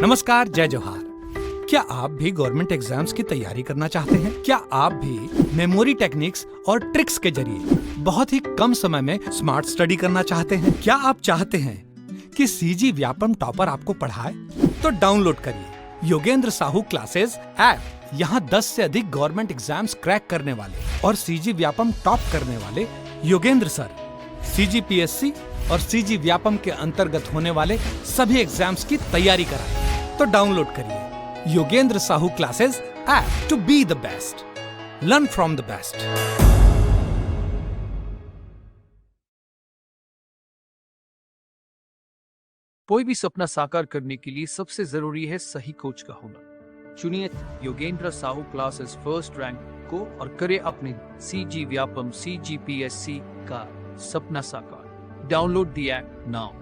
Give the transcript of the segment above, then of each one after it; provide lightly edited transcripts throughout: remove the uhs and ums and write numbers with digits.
नमस्कार, जय जोहार। क्या आप भी गवर्नमेंट एग्जाम्स की तैयारी करना चाहते हैं? क्या आप भी मेमोरी टेक्निक्स और ट्रिक्स के जरिए बहुत ही कम समय में स्मार्ट स्टडी करना चाहते हैं? क्या आप चाहते हैं कि सीजी व्यापम टॉपर आपको पढ़ाए? तो डाउनलोड करिए योगेंद्र साहू क्लासेस ऐप। यहाँ 10 से अधिक गवर्नमेंट एग्जाम्स क्रैक करने वाले और सीजी व्यापम टॉप करने वाले योगेंद्र सर CGPSC और सीजी व्यापम के अंतर्गत होने वाले सभी एग्जाम्स की तैयारी कराएं। तो डाउनलोड करिए Yogendra Sahu classes app to be the best, learn from the best. कोई भी सपना साकार करने के लिए सबसे जरूरी है सही कोच का होना। चुनिए Yogendra Sahu classes first rank को और करे अपने सीजी व्यापम CGPSC का सपना साकार। Download the app now.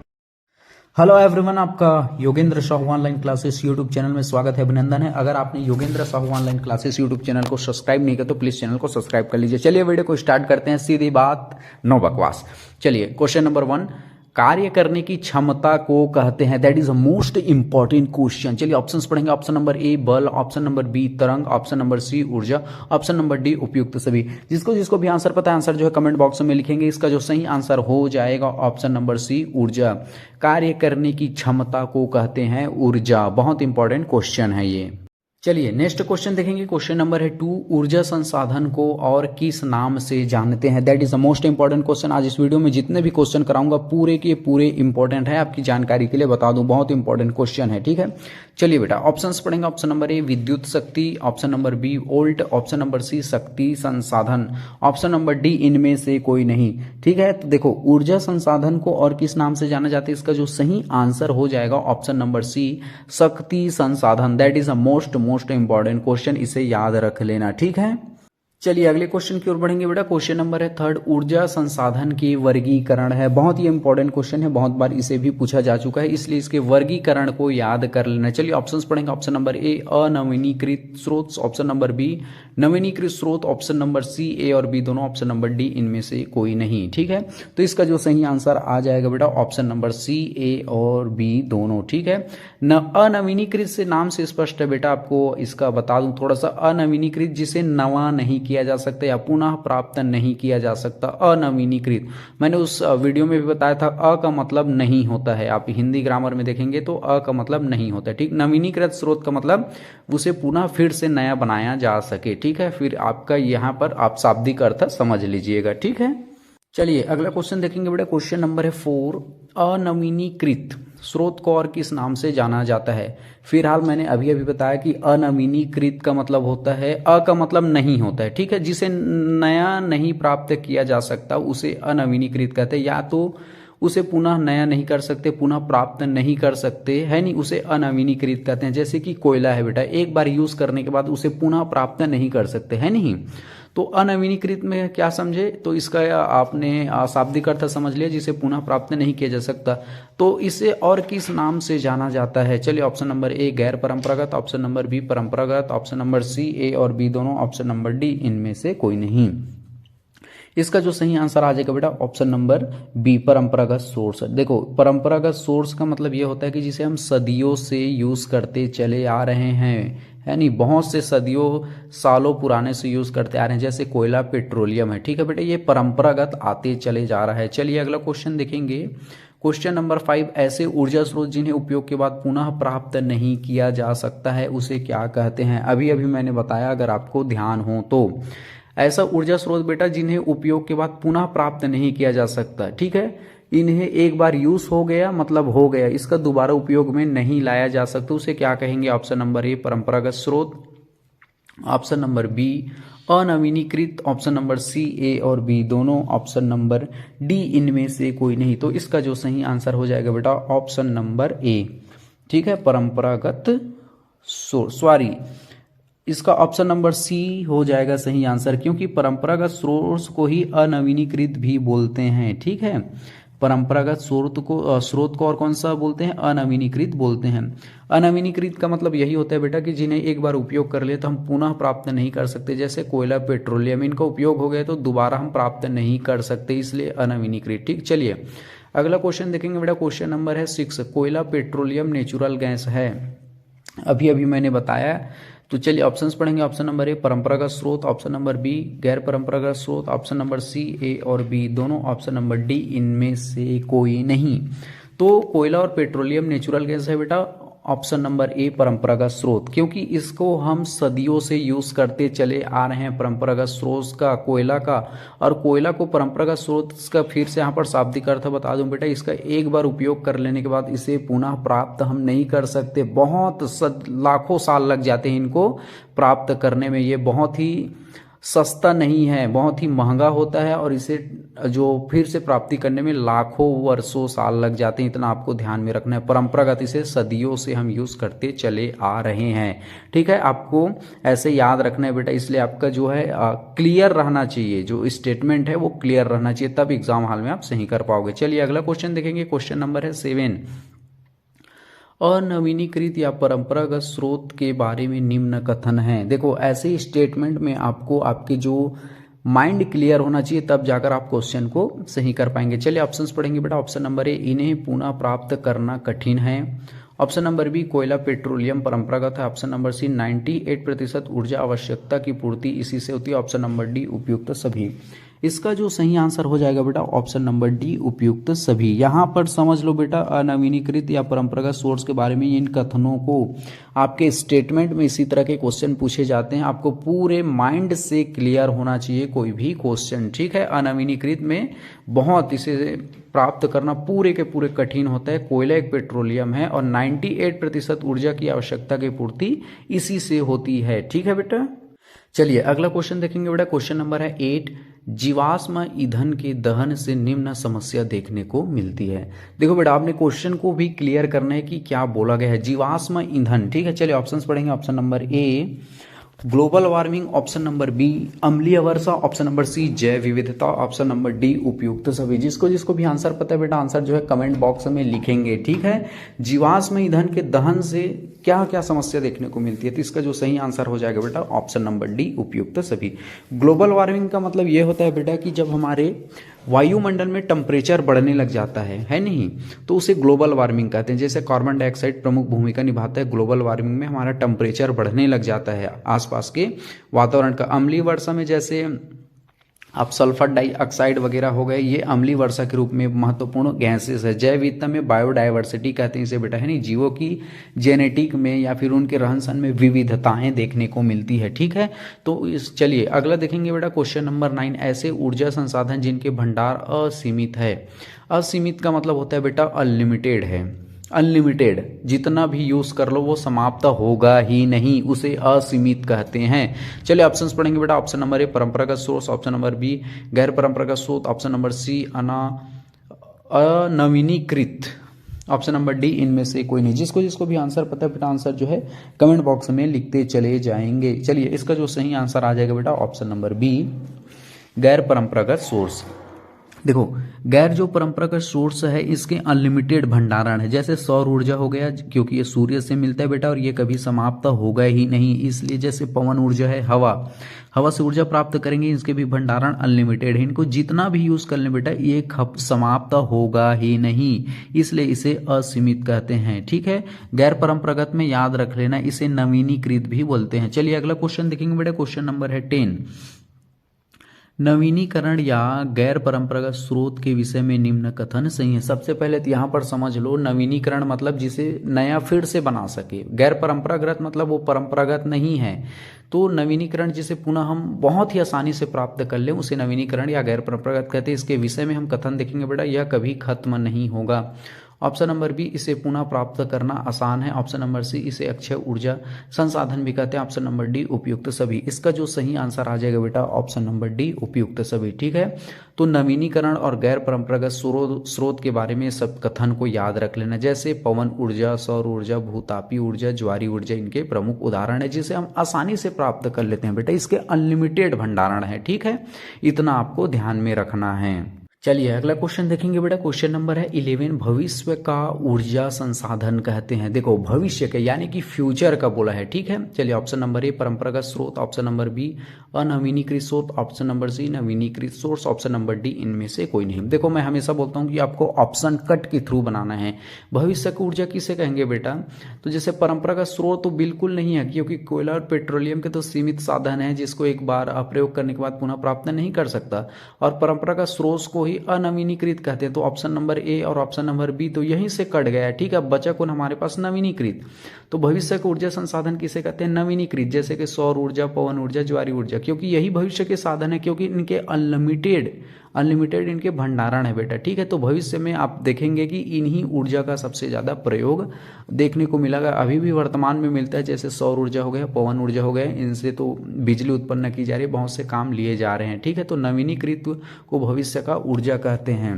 Hello everyone, आपका Yogendra Sahu online classes YouTube channel में स्वागत है, अभिनंदन है। अगर आपने Yogendra Sahu online classes YouTube channel को सब्सक्राइब नहीं किया तो प्लीज चैनल को सब्सक्राइब कर लीजिए। चलिए वीडियो को स्टार्ट करते हैं, सीधी बात, नो बकवास। चलिए क्वेश्चन नंबर 1, कार्य करने की क्षमता को कहते हैं, that is a most important question. चलिए ऑप्शंस पढ़ेंगे। ऑप्शन नंबर ए बल, ऑप्शन नंबर बी तरंग, ऑप्शन नंबर सी ऊर्जा, ऑप्शन नंबर डी उपयुक्त सभी। जिसको भी आंसर पता है आंसर जो है कमेंट बॉक्स में लिखेंगे। इसका जो सही आंसर हो जाएगा ऑप्शन नंबर सी ऊर्जा। कार्य करने की क्षमता को कहते हैं ऊर्जा। बहुत इंपॉर्टेंट क्वेश्चन है ये। चलिए नेक्स्ट क्वेश्चन देखेंगे। क्वेश्चन नंबर है 2, ऊर्जा संसाधन को और किस नाम से जानते हैं? That is the most important question. आज इस वीडियो में जितने भी क्वेश्चन कराऊंगा पूरे के पूरे इंपॉर्टेंट है, आपकी जानकारी के लिए बता दूं, बहुत इंपॉर्टेंट क्वेश्चन है, ठीक है। चलिए बेटा ऑप्शंस पढ़ेंगे। ऑप्शन नंबर ए विद्युत शक्ति, option number B volt, option number C शक्ति संसाधन, ऑप्शन नंबर डी इनमें से कोई नहीं, ठीक है। तो देखो ऊर्जा संसाधन को और किस नाम से जाना जाता है, इसका जो सही आंसर हो जाएगा ऑप्शन नंबर सी शक्ति संसाधन। That is a most important question, इसे याद रख लेना, ठीक है। चलिए अगले क्वेश्चन की ओर बढ़ेंगे बेटा। क्वेश्चन नंबर है 3, ऊर्जा संसाधन के वर्गीकरण है। बहुत ही इंपॉर्टेंट क्वेश्चन है, बहुत बार इसे भी पूछा जा चुका है, इसलिए इसके वर्गीकरण को याद कर लेना। चलिए ऑप्शंस पढ़ेंगे। ऑप्शन नंबर ए अनवीनीकृत स्रोत, ऑप्शन नंबर बी नवीनीकृत स्रोत, ऑप्शन नंबर सी ए और बी दोनों, ऑप्शन नंबर डी इनमें से कोई नहीं, ठीक है। तो इसका जो सही आंसर आ जाएगा बेटा ऑप्शन नंबर सी ए और बी दोनों, ठीक है। अनवीनीकृत से नाम से स्पष्ट है बेटा, आपको इसका बता दूं थोड़ा सा। अनवीनीकृत जिसे नवा नहीं किया जा सकता या पुनः प्राप्त नहीं किया जा सकता, अनवीनीकृत। मैंने उस वीडियो में भी बताया था अ का मतलब नहीं होता है, आप हिंदी ग्रामर में देखेंगे तो अ का मतलब नहीं होता है, ठीक। नवीनीकृत स्रोत का मतलब उसे पुनः फिर से नया बनाया जा सके, ठीक है। फिर आपका यहाँ पर आप शाब्दिक अर्थ समझ लीजिएगा, ठीक है। चलिए अगला क्वेश्चन देखेंगे बेटा। क्वेश्चन नंबर है 4, अनवीनीकृत स्रोत को और किस नाम से जाना जाता है? फिलहाल मैंने अभी बताया कि अनवीनीकृत का मतलब होता है, अ का मतलब नहीं होता है, ठीक है। जिसे नया नहीं प्राप्त किया जा सकता उसे अनवीनीकृत कहते हैं, या तो उसे पुनः नया नहीं कर सकते, पुनः प्राप्त नहीं कर सकते, है नहीं, उसे अनवीनीकृत कहते हैं। जैसे कि कोयला है बेटा, एक बार यूज करने के बाद उसे पुनः प्राप्त नहीं कर सकते, है नहीं। तो अनवीनीकृत में क्या समझे, तो इसका आपने शाब्दिक अर्थ समझ लिया, जिसे पुनः प्राप्त नहीं किया जा सकता। तो इसे और किस नाम से जाना जाता है? चलिए ऑप्शन नंबर ए गैर परंपरागत, ऑप्शन नंबर बी परंपरागत, ऑप्शन नंबर सी ए और बी दोनों, ऑप्शन नंबर डी इनमें से कोई नहीं। इसका जो सही आंसर आ जाएगा बेटा ऑप्शन नंबर बी परंपरागत सोर्स। देखो परंपरागत सोर्स का मतलब ये होता है कि जिसे हम सदियों से यूज करते चले आ रहे हैं, है नहीं, बहुत से सदियों सालों पुराने से यूज करते आ रहे हैं, जैसे कोयला पेट्रोलियम है, ठीक है बेटा, ये परंपरागत आते चले जा रहा है। चलिए अगला क्वेश्चन देखेंगे। क्वेश्चन नंबर 5, ऐसे ऊर्जा स्रोत जिन्हें उपयोग के बाद पुनः प्राप्त नहीं किया जा सकता है उसे क्या कहते हैं? अभी मैंने बताया, अगर आपको ध्यान हो तो। ऐसा ऊर्जा स्रोत बेटा जिन्हें उपयोग के बाद पुनः प्राप्त नहीं किया जा सकता, ठीक है। इन्हें एक बार यूज हो गया मतलब हो गया, इसका दोबारा उपयोग में नहीं लाया जा सकता, उसे क्या कहेंगे? ऑप्शन नंबर ए परंपरागत स्रोत, ऑप्शन नंबर बी अनवीनीकृत, ऑप्शन नंबर सी ए और बी दोनों, ऑप्शन नंबर डी इनमें से कोई नहीं। तो इसका जो सही आंसर हो जाएगा बेटा ऑप्शन नंबर ए, ठीक है, परंपरागत सॉरी, इसका ऑप्शन नंबर सी हो जाएगा सही आंसर, क्योंकि परंपरागत स्रोत को ही अनवीनीकृत भी बोलते हैं, ठीक है। परंपरागत स्रोत को और कौन सा बोलते हैं? अनवीनीकृत बोलते हैं। अनवीनीकृत का मतलब यही होता है बेटा कि जिन्हें एक बार उपयोग कर लिए तो हम पुनः प्राप्त नहीं कर सकते, जैसे कोयला पेट्रोलियम, इनका उपयोग हो गया तो दोबारा हम प्राप्त नहीं कर सकते, इसलिए अनवीनीकृत, ठीक। चलिए अगला क्वेश्चन देखेंगे बेटा। क्वेश्चन नंबर है 6, कोयला पेट्रोलियम नेचुरल गैस है, अभी अभी मैंने बताया। तो चलिए ऑप्शंस पढ़ेंगे। ऑप्शन नंबर ए परंपरागत स्रोत, ऑप्शन नंबर बी गैर परंपरागत स्रोत, ऑप्शन नंबर सी ए और बी दोनों, ऑप्शन नंबर डी इनमें से कोई नहीं। तो कोयला और पेट्रोलियम नेचुरल गैस है बेटा। ऑप्शन नंबर ए परंपरागत स्रोत, क्योंकि इसको हम सदियों से यूज करते चले आ रहे हैं परंपरागत स्रोत का, कोयला का। और कोयला को परंपरागत स्रोत का फिर से यहाँ पर शाब्दिक अर्थ बता दूं बेटा, इसका एक बार उपयोग कर लेने के बाद इसे पुनः प्राप्त हम नहीं कर सकते। लाखों साल लग जाते हैं इनको प्राप्त करने में। ये बहुत ही सस्ता नहीं है, बहुत ही महंगा होता है, और इसे जो फिर से प्राप्ति करने में लाखों वर्षों साल लग जाते हैं। इतना आपको ध्यान में रखना है। परंपरागत इसे सदियों से हम यूज करते चले आ रहे हैं। ठीक है, आपको ऐसे याद रखना है बेटा, इसलिए आपका जो है क्लियर रहना चाहिए, जो स्टेटमेंट है वो क्लियर रहना चाहिए, तब एग्जाम हॉल में आप सही कर पाओगे। चलिए अगला क्वेश्चन देखेंगे। क्वेश्चन नंबर है 7। अनवीनीकृत या परंपरागत स्रोत के बारे में निम्न कथन है। देखो ऐसे स्टेटमेंट में आपको आपके जो माइंड क्लियर होना चाहिए, तब जाकर आप क्वेश्चन को सही कर पाएंगे। चलिए ऑप्शंस पढ़ेंगे बेटा। ऑप्शन नंबर ए इन्हें पुनः प्राप्त करना कठिन है। ऑप्शन नंबर बी कोयला पेट्रोलियम परंपरागत है। ऑप्शन नंबर सी 98% ऊर्जा आवश्यकता की पूर्ति इसी से होती है। ऑप्शन नंबर डी उपयुक्त सभी। इसका जो सही आंसर हो जाएगा बेटा ऑप्शन नंबर डी उपयुक्त सभी। यहां पर समझ लो बेटा, अनवीनीकृत या परंपरागत सोर्स के बारे में इन कथनों को आपके स्टेटमेंट में इसी तरह के क्वेश्चन पूछे जाते हैं। आपको पूरे माइंड से क्लियर होना चाहिए कोई भी क्वेश्चन। ठीक है, अनवीनीकृत में बहुत इसे प्राप्त करना पूरे के पूरे कठिन होता है। कोयला एक पेट्रोलियम है और 98% ऊर्जा की आवश्यकता की पूर्ति इसी से होती है। ठीक है बेटा, चलिए अगला क्वेश्चन देखेंगे बेटा। क्वेश्चन नंबर है 8। जीवाश्म ईंधन के दहन से निम्न समस्या देखने को मिलती है। देखो बेटा, आपने क्वेश्चन को भी क्लियर करना है कि क्या बोला गया है। जीवाश्म ईंधन, ठीक है। चलिए ऑप्शंस पढ़ेंगे। Option number A global warming, option number B अम्लीय वर्षा, ऑप्शन नंबर सी जैव विविधता, ऑप्शन नंबर डी उपयुक्त सभी। जिसको जिसको भी आंसर पता है बेटा, आंसर जो है कमेंट बॉक्स में लिखेंगे। ठीक है, जीवाश्म ईंधन के दहन से क्या क्या समस्या देखने को मिलती है, तो इसका जो सही आंसर हो जाएगा बेटा ऑप्शन नंबर डी उपयुक्त सभी। ग्लोबल वार्मिंग का मतलब ये होता है बेटा कि जब हमारे वायुमंडल में टेम्परेचर बढ़ने लग जाता है नहीं, तो उसे ग्लोबल वार्मिंग कहते हैं। जैसे कार्बन डाइऑक्साइड प्रमुख भूमिका निभाता है ग्लोबल वार्मिंग में, हमारा टेम्परेचर बढ़ने लग जाता है आसपास के वातावरण का। अम्लीय वर्षा में जैसे अब सल्फर डाइऑक्साइड वगैरह हो गए, ये अम्लीय वर्षा के रूप में महत्वपूर्ण गैसेस है। जैव विविधता में बायोडाइवर्सिटी कहते हैं इसे बेटा, है नहीं, जीवों की जेनेटिक में या फिर उनके रहन सहन में विविधताएं देखने को मिलती है। ठीक है, तो इस चलिए अगला देखेंगे बेटा। Question number 9। ऐसे ऊर्जा संसाधन जिनके भंडार असीमित है। असीमित का मतलब होता है बेटा अनलिमिटेड है। अनलिमिटेड, जितना भी यूज कर लो वो समाप्त होगा ही नहीं, उसे असीमित कहते हैं। चलिए ऑप्शंस पढ़ेंगे बेटा। ऑप्शन नंबर ए परंपरागत सोर्स, ऑप्शन नंबर बी गैर परंपरागत स्रोत, ऑप्शन नंबर सी अनवीनीकृत, ऑप्शन नंबर डी इनमें से कोई नहीं। जिसको जिसको भी आंसर पता है बेटा, आंसर जो है कमेंट बॉक्स में लिखते चले जाएंगे। चलिए इसका जो सही आंसर आ जाएगा बेटा ऑप्शन नंबर बी गैर परंपरागत सोर्स। देखो गैर जो परंपरागत सोर्स है इसके अनलिमिटेड भंडारण है। जैसे सौर ऊर्जा हो गया, क्योंकि ये सूर्य से मिलता है बेटा और ये कभी समाप्त होगा ही नहीं, इसलिए जैसे पवन ऊर्जा है, हवा से ऊर्जा प्राप्त करेंगे, इसके भी भंडारण अनलिमिटेड है। इनको जितना भी यूज कर लें बेटा ये समाप्त होगा ही नहीं, इसलिए इसे असीमित कहते हैं। ठीक है, गैर परंपरागत में याद रख लेना इसे नवीनीकृत भी बोलते हैं। चलिए अगला क्वेश्चन देखेंगे बेटा। क्वेश्चन नंबर है 10। नवीनीकरण या गैर परंपरागत स्रोत के विषय में निम्न कथन सही है। सबसे पहले तो यहाँ पर समझ लो, नवीनीकरण मतलब जिसे नया फिर से बना सके। गैर परंपरागत मतलब वो परंपरागत नहीं है। तो नवीनीकरण जिसे पुनः हम बहुत ही आसानी से प्राप्त कर लें उसे नवीनीकरण या गैर परंपरागत कहते हैं। इसके विषय में हम कथन देखेंगे बेटा, यह कभी खत्म नहीं होगा। ऑप्शन नंबर बी इसे पुनः प्राप्त करना आसान है। ऑप्शन नंबर सी इसे अक्षय ऊर्जा संसाधन भी कहते हैं। ऑप्शन नंबर डी उपयुक्त सभी। इसका जो सही आंसर आ जाएगा बेटा ऑप्शन नंबर डी उपयुक्त सभी। ठीक है, तो नवीनीकरण और गैर परंपरागत स्रोत के बारे में सब कथन को याद रख लेना। जैसे पवन ऊर्जा, सौर ऊर्जा, भूतापीय ऊर्जा, ज्वारीय ऊर्जा इनके प्रमुख उदाहरण है जिसे हम आसानी से प्राप्त कर लेते हैं बेटा। इसके अनलिमिटेड भंडारण है। ठीक है, इतना आपको ध्यान में रखना है। चलिए अगला क्वेश्चन देखेंगे बेटा। क्वेश्चन नंबर है 11। भविष्य का ऊर्जा संसाधन कहते हैं। देखो भविष्य के यानी कि फ्यूचर का बोला है, ठीक है। चलिए ऑप्शन नंबर ए परंपरागत स्रोत, ऑप्शन नंबर बी अनवीनीकृत स्रोत, ऑप्शन नंबर सी नवीनीकृत सोर्स, ऑप्शन नंबर डी इनमें से कोई नहीं। देखो मैं हमेशा बोलता हूँ कि आपको ऑप्शन कट के थ्रू बनाना है। भविष्य की ऊर्जा किसे कहेंगे बेटा? तो जैसे परंपरागत स्रोत तो बिल्कुल नहीं है, क्योंकि कोयला और पेट्रोलियम के तो सीमित साधन है जिसको एक बार प्रयोग करने के बाद पुनः प्राप्त नहीं कर सकता। और परंपरागत स्रोत को ही अनवीनीकृत कहते हैं। तो ऑप्शन नंबर ए और ऑप्शन नंबर बी तो यहीं से कट गया है, ठीक है। बचा कौन हमारे पास? नवीनीकृत। तो भविष्य के ऊर्जा संसाधन किसे कहते हैं? नवीनीकृत, जैसे कि सौर ऊर्जा, पवन ऊर्जा, ज्वारी ऊर्जा, क्योंकि यही भविष्य के साधन है, क्योंकि इनके अनलिमिटेड इनके भंडारण है बेटा, ठीक है। तो भविष्य में आप देखेंगे कि इन्हीं ऊर्जा का सबसे ज्यादा प्रयोग देखने को मिलेगा। अभी भी वर्तमान में मिलता है, जैसे सौर ऊर्जा हो गया, पवन ऊर्जा हो गया, इनसे तो बिजली उत्पन्न की जा रही है, बहुत से काम लिए जा रहे हैं, ठीक है। तो नवीनीकृत को भविष्य का ऊर्जा कहते हैं।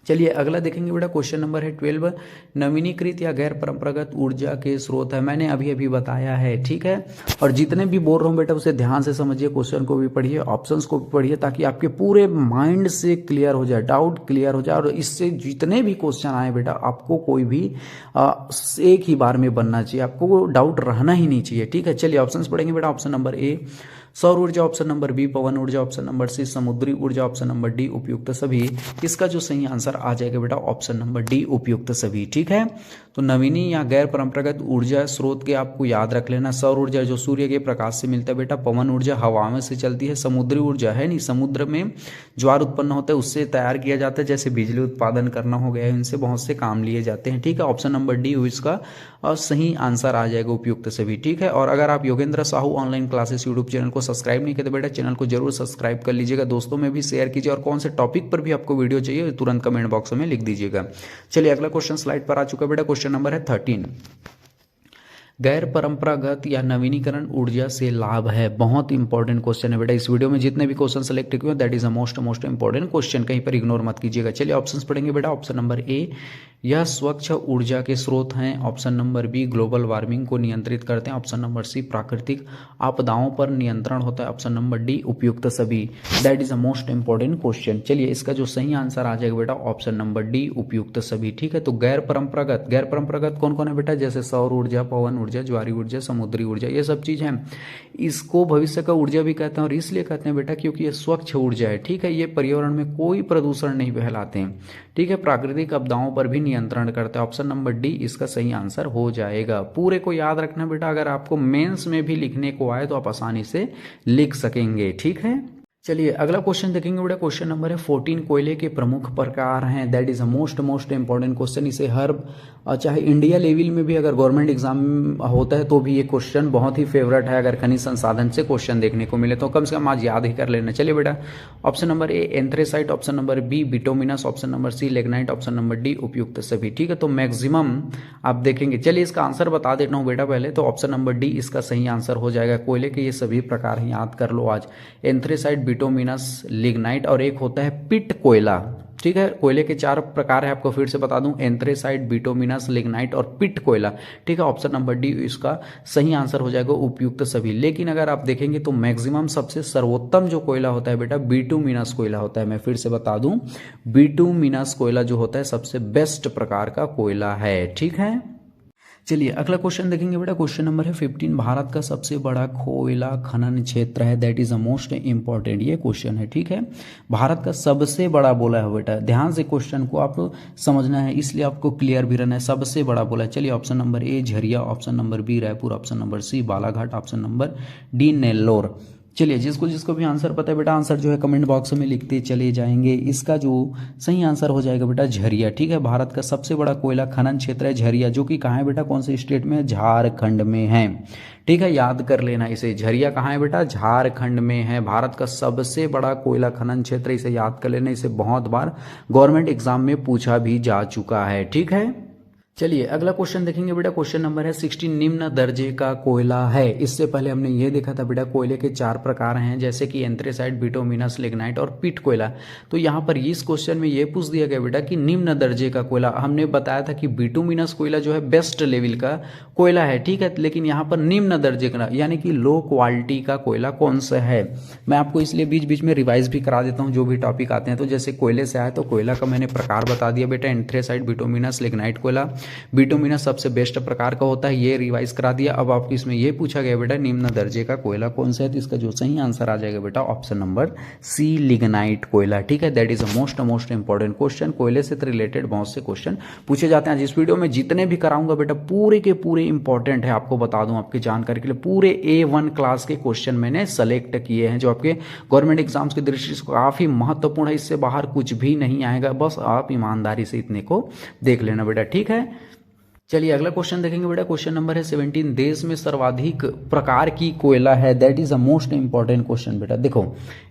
चलिए अगला देखेंगे बेटा। क्वेश्चन नंबर है 12। नवीनीकृत या गैर परंपरागत ऊर्जा के स्रोत है, मैंने अभी बताया है, ठीक है। और जितने भी बोल रहा हूँ बेटा उसे ध्यान से समझिए, क्वेश्चन को भी पढ़िए, ऑप्शंस को भी पढ़िए, ताकि आपके पूरे माइंड से क्लियर हो जाए, डाउट क्लियर हो जाए। और इससे जितने भी क्वेश्चन आए बेटा, आपको कोई भी एक ही बार में बनना चाहिए, आपको डाउट रहना ही नहीं चाहिए, ठीक है। चलिए ऑप्शंस पढ़ेंगे बेटा। ऑप्शन नंबर ए सौर ऊर्जा, ऑप्शन नंबर बी पवन ऊर्जा, ऑप्शन नंबर सी समुद्री ऊर्जा, ऑप्शन नंबर डी उपयुक्त सभी। इसका जो सही आंसर आ जाएगा बेटा ऑप्शन नंबर डी उपयुक्त सभी, ठीक है। तो नवीनी या गैर परंपरागत ऊर्जा स्रोत के आपको याद रख लेना। सौर ऊर्जा जो सूर्य के प्रकाश से मिलता है बेटा, पवन ऊर्जा हवा में से चलती है, समुद्री ऊर्जा है नहीं, समुद्र में ज्वार उत्पन्न होता है, उससे तैयार किया जाता है, जैसे बिजली उत्पादन करना हो गया है, इनसे बहुत से काम लिए जाते हैं, ठीक है। ऑप्शन नंबर डी इसका और सही आंसर आ जाएगा उपयुक्त सभी, ठीक है। और अगर आप Yogendra Sahu online classes YouTube channel को सब्सक्राइब नहीं करते बेटा, चैनल को जरूर सब्सक्राइब कर लीजिएगा, दोस्तों में भी शेयर कीजिए, और कौन से टॉपिक पर भी आपको वीडियो चाहिए तुरंत कमेंट बॉक्स में लिख दीजिएगा। चलिए अगला क्वेश्चन स्लाइड पर आ चुका बेटा। क्वेश्चन नंबर है 13। गैर परंपरागत या नवीनीकरण ऊर्जा से लाभ है। बहुत इंपॉर्टेंट क्वेश्चन है बेटा, इस वीडियो में जितने भी क्वेश्चन सेलेक्ट किए that is a most important question, कहीं पर इग्नोर मत कीजिएगा। चलिए ऑप्शंस पढ़ेंगे बेटा। ऑप्शन नंबर ए यह स्वच्छ ऊर्जा के स्रोत हैं, option number B global warming को नियंत्रित करते हैं, ऑप्शन नंबर सी प्राकृतिक आपदाओं पर नियंत्रण होता है, ऑप्शन नंबर डी उपयुक्त सभी। That is a most important question. चलिए इसका जो सही आंसर आ जाएगा बेटा ऑप्शन नंबर डी उपयुक्त सभी, ठीक है। तो गैर परंपरागत कौन कौन है बेटा? जैसे सौर ऊर्जा, पवन ऊर्जा, ज्वारी ऊर्जा, समुद्री ऊर्जा, ये सब चीज है। इसको भविष्य का ऊर्जा भी कहते हैं, और इसलिए कहते हैं बेटा क्योंकि ये स्वच्छ ऊर्जा है, ठीक है। ये पर्यावरण में कोई प्रदूषण नहीं फैलाते हैं, ठीक है। प्राकृतिक आपदाओं पर भी नियंत्रण करते हैं। ऑप्शन नंबर डी इसका सही आंसर हो जाएगा। पूरे को याद रखना बेटा, अगर आपको मेंस में भी लिखने को आए तो आप आसानी से लिख सकेंगे, ठीक है। चलिए अगला क्वेश्चन देखेंगे बेटा। क्वेश्चन नंबर है 14। कोयले के प्रमुख प्रकार हैं, that is a most important question. इसे हर चाहे इंडिया लेवल में भी अगर गवर्नमेंट एग्जाम होता है तो भी ये क्वेश्चन बहुत ही फेवरेट है। अगर खनिज संसाधन से क्वेश्चन देखने को मिले तो कम से कम आज याद ही कर लेना। चलिए बेटा option number A anthracite, option number B bituminous, option number C lignite, option number D उपयुक्त सभी, ठीक है। तो मैक्सिमम आप देखेंगे, चलिए इसका आंसर बता देता हूँ बेटा पहले। तो ऑप्शन नंबर डी इसका सही आंसर हो जाएगा। कोयले के ये सभी प्रकार याद कर लो आज, एंथ्रेसाइट, बिटोमिनस, लिग्नाइट और एक होता है पिट कोयला, ठीक है। कोयले के 4 प्रकार है, आपको फिर से बता दूं, एंथ्रेसाइट, बिटोमिनस, लिग्नाइट और पिट कोयला, ठीक है। ऑप्शन नंबर डी इसका सही आंसर हो जाएगा उपयुक्त सभी। लेकिन अगर आप देखेंगे तो मैक्सिमम सबसे सर्वोत्तम जो कोयला होता है बेटा बिटुमिनस कोयला होता है। मैं फिर से बता दूं, बिटुमिनस कोयला जो होता है सबसे बेस्ट प्रकार का कोयला है, ठीक है। चलिए अगला क्वेश्चन देखेंगे बेटा। क्वेश्चन नंबर है 15। भारत का सबसे बड़ा कोयला खनन क्षेत्र है, that is a most important ये क्वेश्चन है, ठीक है। भारत का सबसे बड़ा बोला है बेटा, ध्यान से क्वेश्चन को आप समझना है, इसलिए आपको क्लियर भी रहना है। सबसे बड़ा बोला है। चलिए option number A Jharia, option number B Raipur, option number C Balaghat, option number D Nellore. चलिए जिसको भी आंसर पता है बेटा आंसर जो है कमेंट बॉक्स में लिखते चले जाएंगे। इसका जो सही आंसर हो जाएगा बेटा झरिया, ठीक है। भारत का सबसे बड़ा कोयला खनन क्षेत्र है झरिया, जो कि कहाँ है बेटा, कौन से स्टेट में है? झारखंड में है, ठीक है। याद कर लेना इसे, झरिया कहाँ है बेटा? झारखंड में है। भारत का सबसे बड़ा कोयला खनन क्षेत्र, इसे याद कर लेना, इसे बहुत बार गवर्नमेंट एग्जाम में पूछा भी जा चुका है, ठीक है। चलिए अगला क्वेश्चन देखेंगे बेटा। क्वेश्चन नंबर है 16, निम्न दर्जे का कोयला है। इससे पहले हमने ये देखा था बेटा कोयले के 4 प्रकार हैं, जैसे कि एंथ्रेसाइट, बिटुमिनस, लिग्नाइट और पिट कोयला। तो यहाँ पर इस क्वेश्चन में ये पूछ दिया गया बेटा कि निम्न दर्जे का कोयला, हमने बताया था कि बिटुमिनस कोयला जो है बेस्ट लेवल का कोयला है, ठीक है, लेकिन यहाँ पर निम्न दर्जे का यानी कि लो क्वालिटी का कोयला कौन सा है। मैं आपको इसलिए बीच बीच में रिवाइज भी करा देता हूँ जो भी टॉपिक आते हैं। तो जैसे कोयले से आए तो कोयला का मैंने प्रकार बता दिया बेटा, एंथ्रेसाइट, बिटुमिनस, लिग्नाइट कोयला। बिटुमिनस सबसे बेस्ट प्रकार का होता है, ये रिवाइज करा दिया। अब आपको इसमें ये पूछा गया बेटा निम्न दर्जे का कोयला कौन सा है, तो इसका जो सही आंसर आ जाएगा बेटा ऑप्शन नंबर सी, लिग्नाइट कोयला, ठीक है। That is a most important question. कोयले से रिलेटेड बहुत से क्वेश्चन पूछे जाते हैं। जिस वीडियो में जितने भी कराऊंगा बेटा पूरे के पूरे इंपॉर्टेंट है, आपको बता दूं आपकी जानकारी के लिए, पूरे A1 क्लास के क्वेश्चन मैंने सेलेक्ट किए हैं जो आपके गवर्नमेंट एग्जाम्स की दृष्टि से काफी महत्वपूर्ण है। इससे बाहर कुछ भी नहीं आएगा, बस आप ईमानदारी से इतने को देख लेना बेटा, ठीक है। चलिए अगला क्वेश्चन देखेंगे बेटा। क्वेश्चन नंबर है 17, देश में सर्वाधिक प्रकार की कोयला है। That is a most important question बेटा। देखो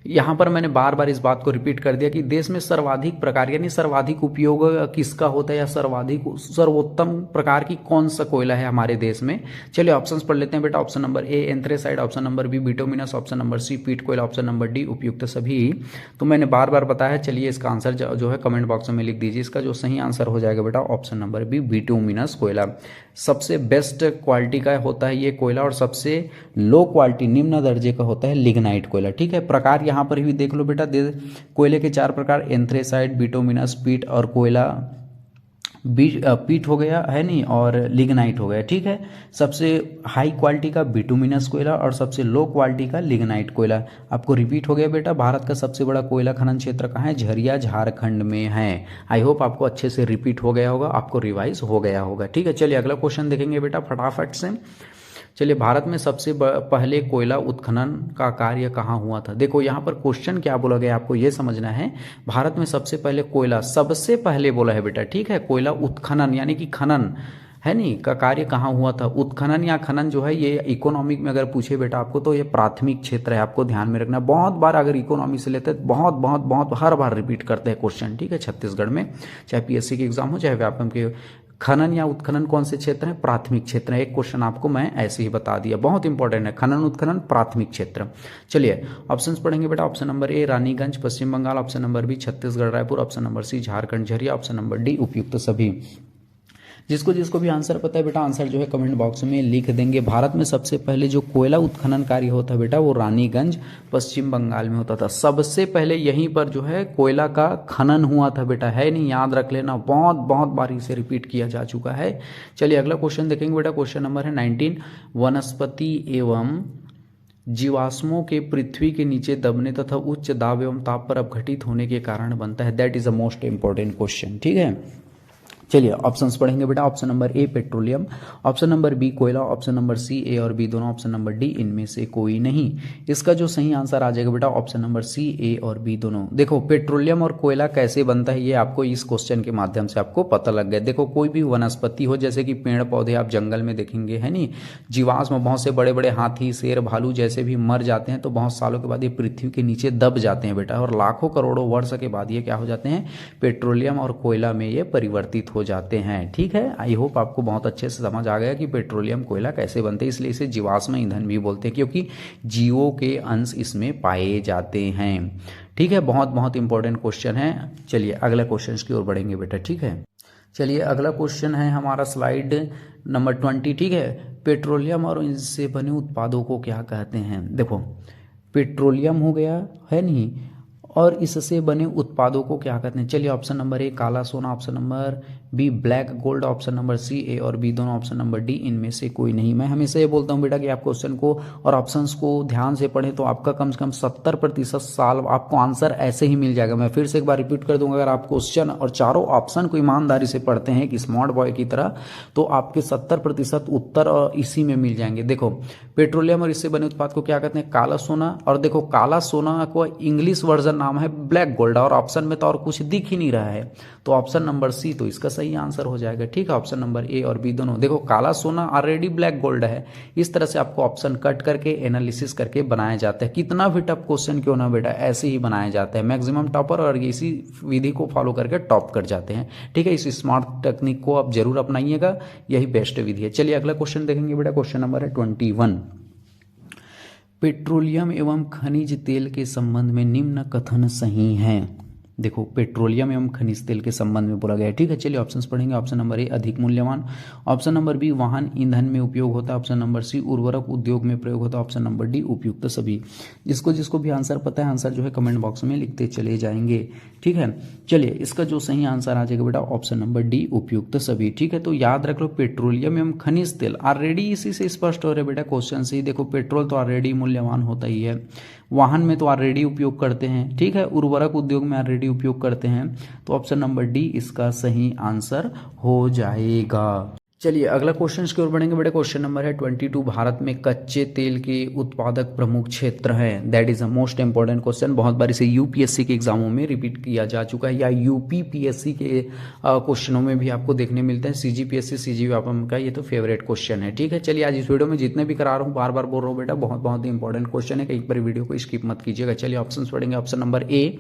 यहां पर मैंने बार बार इस बात को रिपीट कर दिया कि देश में सर्वाधिक प्रकार यानी सर्वाधिक उपयोग किसका होता है या सर्वोत्तम प्रकार की कौन सा कोयला है हमारे देश में। चलिए ऑप्शंस पढ़ लेते हैं बेटा। Option number A anthracite, option number B bituminous, option number C peat कोयला, ऑप्शन नंबर डी उपयुक्त सभी। तो मैंने बार बार बताया, चलिए इसका आंसर जो है कमेंट बॉक्स में लिख दीजिए। इसका जो सही आंसर हो जाएगा बेटा ऑप्शन नंबर बी, बिटुमिनस कोयला। सबसे बेस्ट क्वालिटी का होता है ये कोयला और सबसे लो क्वालिटी निम्न दर्जे का होता है लिग्नाइट कोयला, ठीक है। प्रकार यहां पर भी देख लो बेटा, कोयले के 4 प्रकार, एंथ्रेसाइट, बिटुमिनस, पिट और कोयला पीट हो गया है नहीं, और लिग्नाइट हो गया, ठीक है। सबसे हाई क्वालिटी का बिटुमिनस कोयला और सबसे लो क्वालिटी का लिग्नाइट कोयला। आपको रिपीट हो गया बेटा। भारत का सबसे बड़ा कोयला खनन क्षेत्र कहाँ है, झरिया झारखंड में है। आई होप आपको अच्छे से रिपीट हो गया होगा, आपको रिवाइज हो गया होगा, ठीक है। चलिए अगला क्वेश्चन देखेंगे बेटा फटाफट से। चलिए भारत में सबसे पहले कोयला उत्खनन का कार्य कहाँ हुआ था। देखो यहाँ पर क्वेश्चन क्या बोला गया आपको ये समझना है। भारत में सबसे पहले कोयला सबसे पहले बोला है बेटा, ठीक है। कोयला उत्खनन यानी कि खनन है नहीं का कार्य कहाँ हुआ था। उत्खनन या खनन जो है ये इकोनॉमिक में अगर पूछे बेटा आपको तो ये प्राथमिक क्षेत्र है, आपको ध्यान में रखना। बहुत बार अगर इकोनॉमी से लेते हैं बहुत हर बार रिपीट करते हैं क्वेश्चन, ठीक है। छत्तीसगढ़ में चाहे पीएससी के एग्जाम हो चाहे व्यापम के, खनन या उत्खनन कौन से क्षेत्र है, प्राथमिक क्षेत्र है। एक क्वेश्चन आपको मैं ऐसे ही बता दिया, बहुत इंपॉर्टेंट है, खनन उत्खनन प्राथमिक क्षेत्र। चलिए ऑप्शंस पढ़ेंगे बेटा। Option number A Raniganj Paschim Bengal, option number B Chhattisgarh Raipur, option number C Jharkhand Jharia, option number D उपयुक्त सभी। जिसको भी आंसर पता है बेटा आंसर जो है कमेंट बॉक्स में लिख देंगे। भारत में सबसे पहले जो कोयला उत्खनन कार्य होता है बेटा वो रानीगंज पश्चिम बंगाल में होता था। सबसे पहले यहीं पर जो है कोयला का खनन हुआ था बेटा, है नहीं, याद रख लेना, बहुत बार इसे रिपीट किया जा चुका है। चलिए अगला क्वेश्चन देखेंगे बेटा। क्वेश्चन नंबर है 19, वनस्पति एवं जीवाश्मों के पृथ्वी के नीचे दबने तथा उच्च दाब एवं ताप पर अपघटित होने के कारण बनता है। That is a most important question, ठीक है। चलिए ऑप्शंस पढ़ेंगे बेटा। Option number A petroleum, option number B कोयला, ऑप्शन नंबर सी ए और बी दोनों, ऑप्शन नंबर डी इनमें से कोई नहीं। इसका जो सही आंसर आ जाएगा बेटा ऑप्शन नंबर सी ए और बी दोनों। देखो पेट्रोलियम और कोयला कैसे बनता है ये आपको इस क्वेश्चन के माध्यम से आपको पता लग गया। देखो कोई भी वनस्पति हो जैसे कि पेड़ पौधे आप जंगल में देखेंगे, है नहीं, जीवाश्म बहुत से बड़े बड़े हाथी शेर भालू जैसे भी मर जाते हैं तो बहुत सालों के बाद ये पृथ्वी के नीचे दब जाते हैं बेटा, और लाखों करोड़ों वर्ष के बाद ये क्या हो जाते हैं, पेट्रोलियम और कोयला में ये परिवर्तित हो जाते हैं, ठीक है। आई होप आपको बहुत अच्छे से समझ आ गया कि पेट्रोलियम कोयला कैसे बनते हैं, इसलिए इसे जीवाश्म ईंधन भी बोलते हैं क्योंकि जीवों के अंश इसमें पाए जाते हैं, ठीक है। बहुत इंपॉर्टेंट क्वेश्चन है। चलिए अगला क्वेश्चन की ओर बढ़ेंगे बेटा, ठीक है। चलिए अगला क्वेश्चन है हमारा स्लाइड नंबर 20, ठीक है। पेट्रोलियम और इनसे बने उत्पादों को क्या कहते हैं। देखो पेट्रोलियम हो गया, है नहीं, और इससे बने उत्पादों को क्या कहते हैं। चलिए ऑप्शन नंबर ए काला सोना, option number B black gold, option number C A और बी दोनों, ऑप्शन नंबर डी इनमें से कोई नहीं। मैं हमेशा ये बोलता हूँ बेटा कि आप क्वेश्चन को और ऑप्शंस को ध्यान से पढ़ें तो आपका कम से कम 70% साल आपको आंसर ऐसे ही मिल जाएगा। मैं फिर से एक बार रिपीट कर दूंगा, अगर आप क्वेश्चन और चारों ऑप्शन को ईमानदारी से पढ़ते हैं कि स्मार्ट बॉय की तरह तो आपके 70% उत्तर इसी में मिल जाएंगे। देखो पेट्रोलियम और इससे बने उत्पाद को क्या कहते हैं, काला सोना, और देखो काला सोना को इंग्लिश वर्जन नाम है ब्लैक गोल्ड, और ऑप्शन में तो और कुछ दिख ही नहीं रहा है, तो ऑप्शन नंबर सी तो इसका सही आंसर हो जाएगा। ठीक है, ऑप्शन नंबर ए और बी दोनों। देखो काला सोना ऑलरेडी ब्लैक गोल्ड है, इस तरह से आपको ऑप्शन कट करके एनालिसिस करके बनाया जाता है। कितना भी टफ क्वेश्चन क्यों ना बेटा, ऐसे ही बनाया जाता है। मैक्सिमम टॉपर और इसी विधि को फॉलो करके टॉप कर जाते हैं। ठीक है, इस स्मार्ट टेक्निक को आप जरूर अपनाइएगा, यही बेस्ट विधि है। चलिए अगला क्वेश्चन देखेंगे बेटा, क्वेश्चन नंबर है 21। पेट्रोलियम एवं खनिज तेल के संबंध में निम्न कथन सही हैं। देखो पेट्रोलियम एवं खनिज तेल के संबंध में बोला गया है। ठीक है, चलिए ऑप्शंस पढ़ेंगे। ऑप्शन नंबर ए अधिक मूल्यवान, ऑप्शन नंबर बी वाहन ईंधन में उपयोग होता है, ऑप्शन नंबर सी उर्वरक उद्योग में प्रयोग होता है, ऑप्शन नंबर डी उपयुक्त सभी। जिसको जिसको भी आंसर पता है आंसर जो है कमेंट बॉक्स में लिखते चले जाएंगे। ठीक है, चलिए इसका जो सही आंसर आ जाएगा बेटा ऑप्शन नंबर डी उपयुक्त सभी। ठीक है, तो याद रख लो पेट्रोलियम एवं खनिज तेल ऑलरेडी इसी से स्पष्ट हो रहा है बेटा क्वेश्चन से ही। देखो पेट्रोल तो ऑलरेडी मूल्यवान होता ही है, वाहन में तो ऑलरेडी उपयोग करते हैं। ठीक है, उर्वरक उद्योग में ऑलरेडी उपयोग करते हैं, तो ऑप्शन नंबर डी इसका सही आंसर हो जाएगा। चलिए अगला क्वेश्चन की ओर बढ़ेंगे बेटा, क्वेश्चन नंबर है 22। भारत में कच्चे तेल के उत्पादक प्रमुख क्षेत्र हैं। That is a most important question, बहुत बार इसे यूपीएससी के एग्जामों में रिपीट किया जा चुका है, या यूपीपीएससी के क्वेश्चनों में भी आपको देखने मिलते हैं। सीजीपीएससी सीजी व्यापम का ये तो फेवरेट क्वेश्चन है। ठीक है, चलिए आज इस वीडियो में जितने भी करा रहा हूँ बार बार बोल रहा हूँ बेटा, बहुत बहुत ही इंपॉर्टेंट क्वेश्चन है, कहीं पर वीडियो को स्किप मत कीजिएगा। चलिए ऑप्शन पढ़ेंगे। ऑप्शन नंबर ए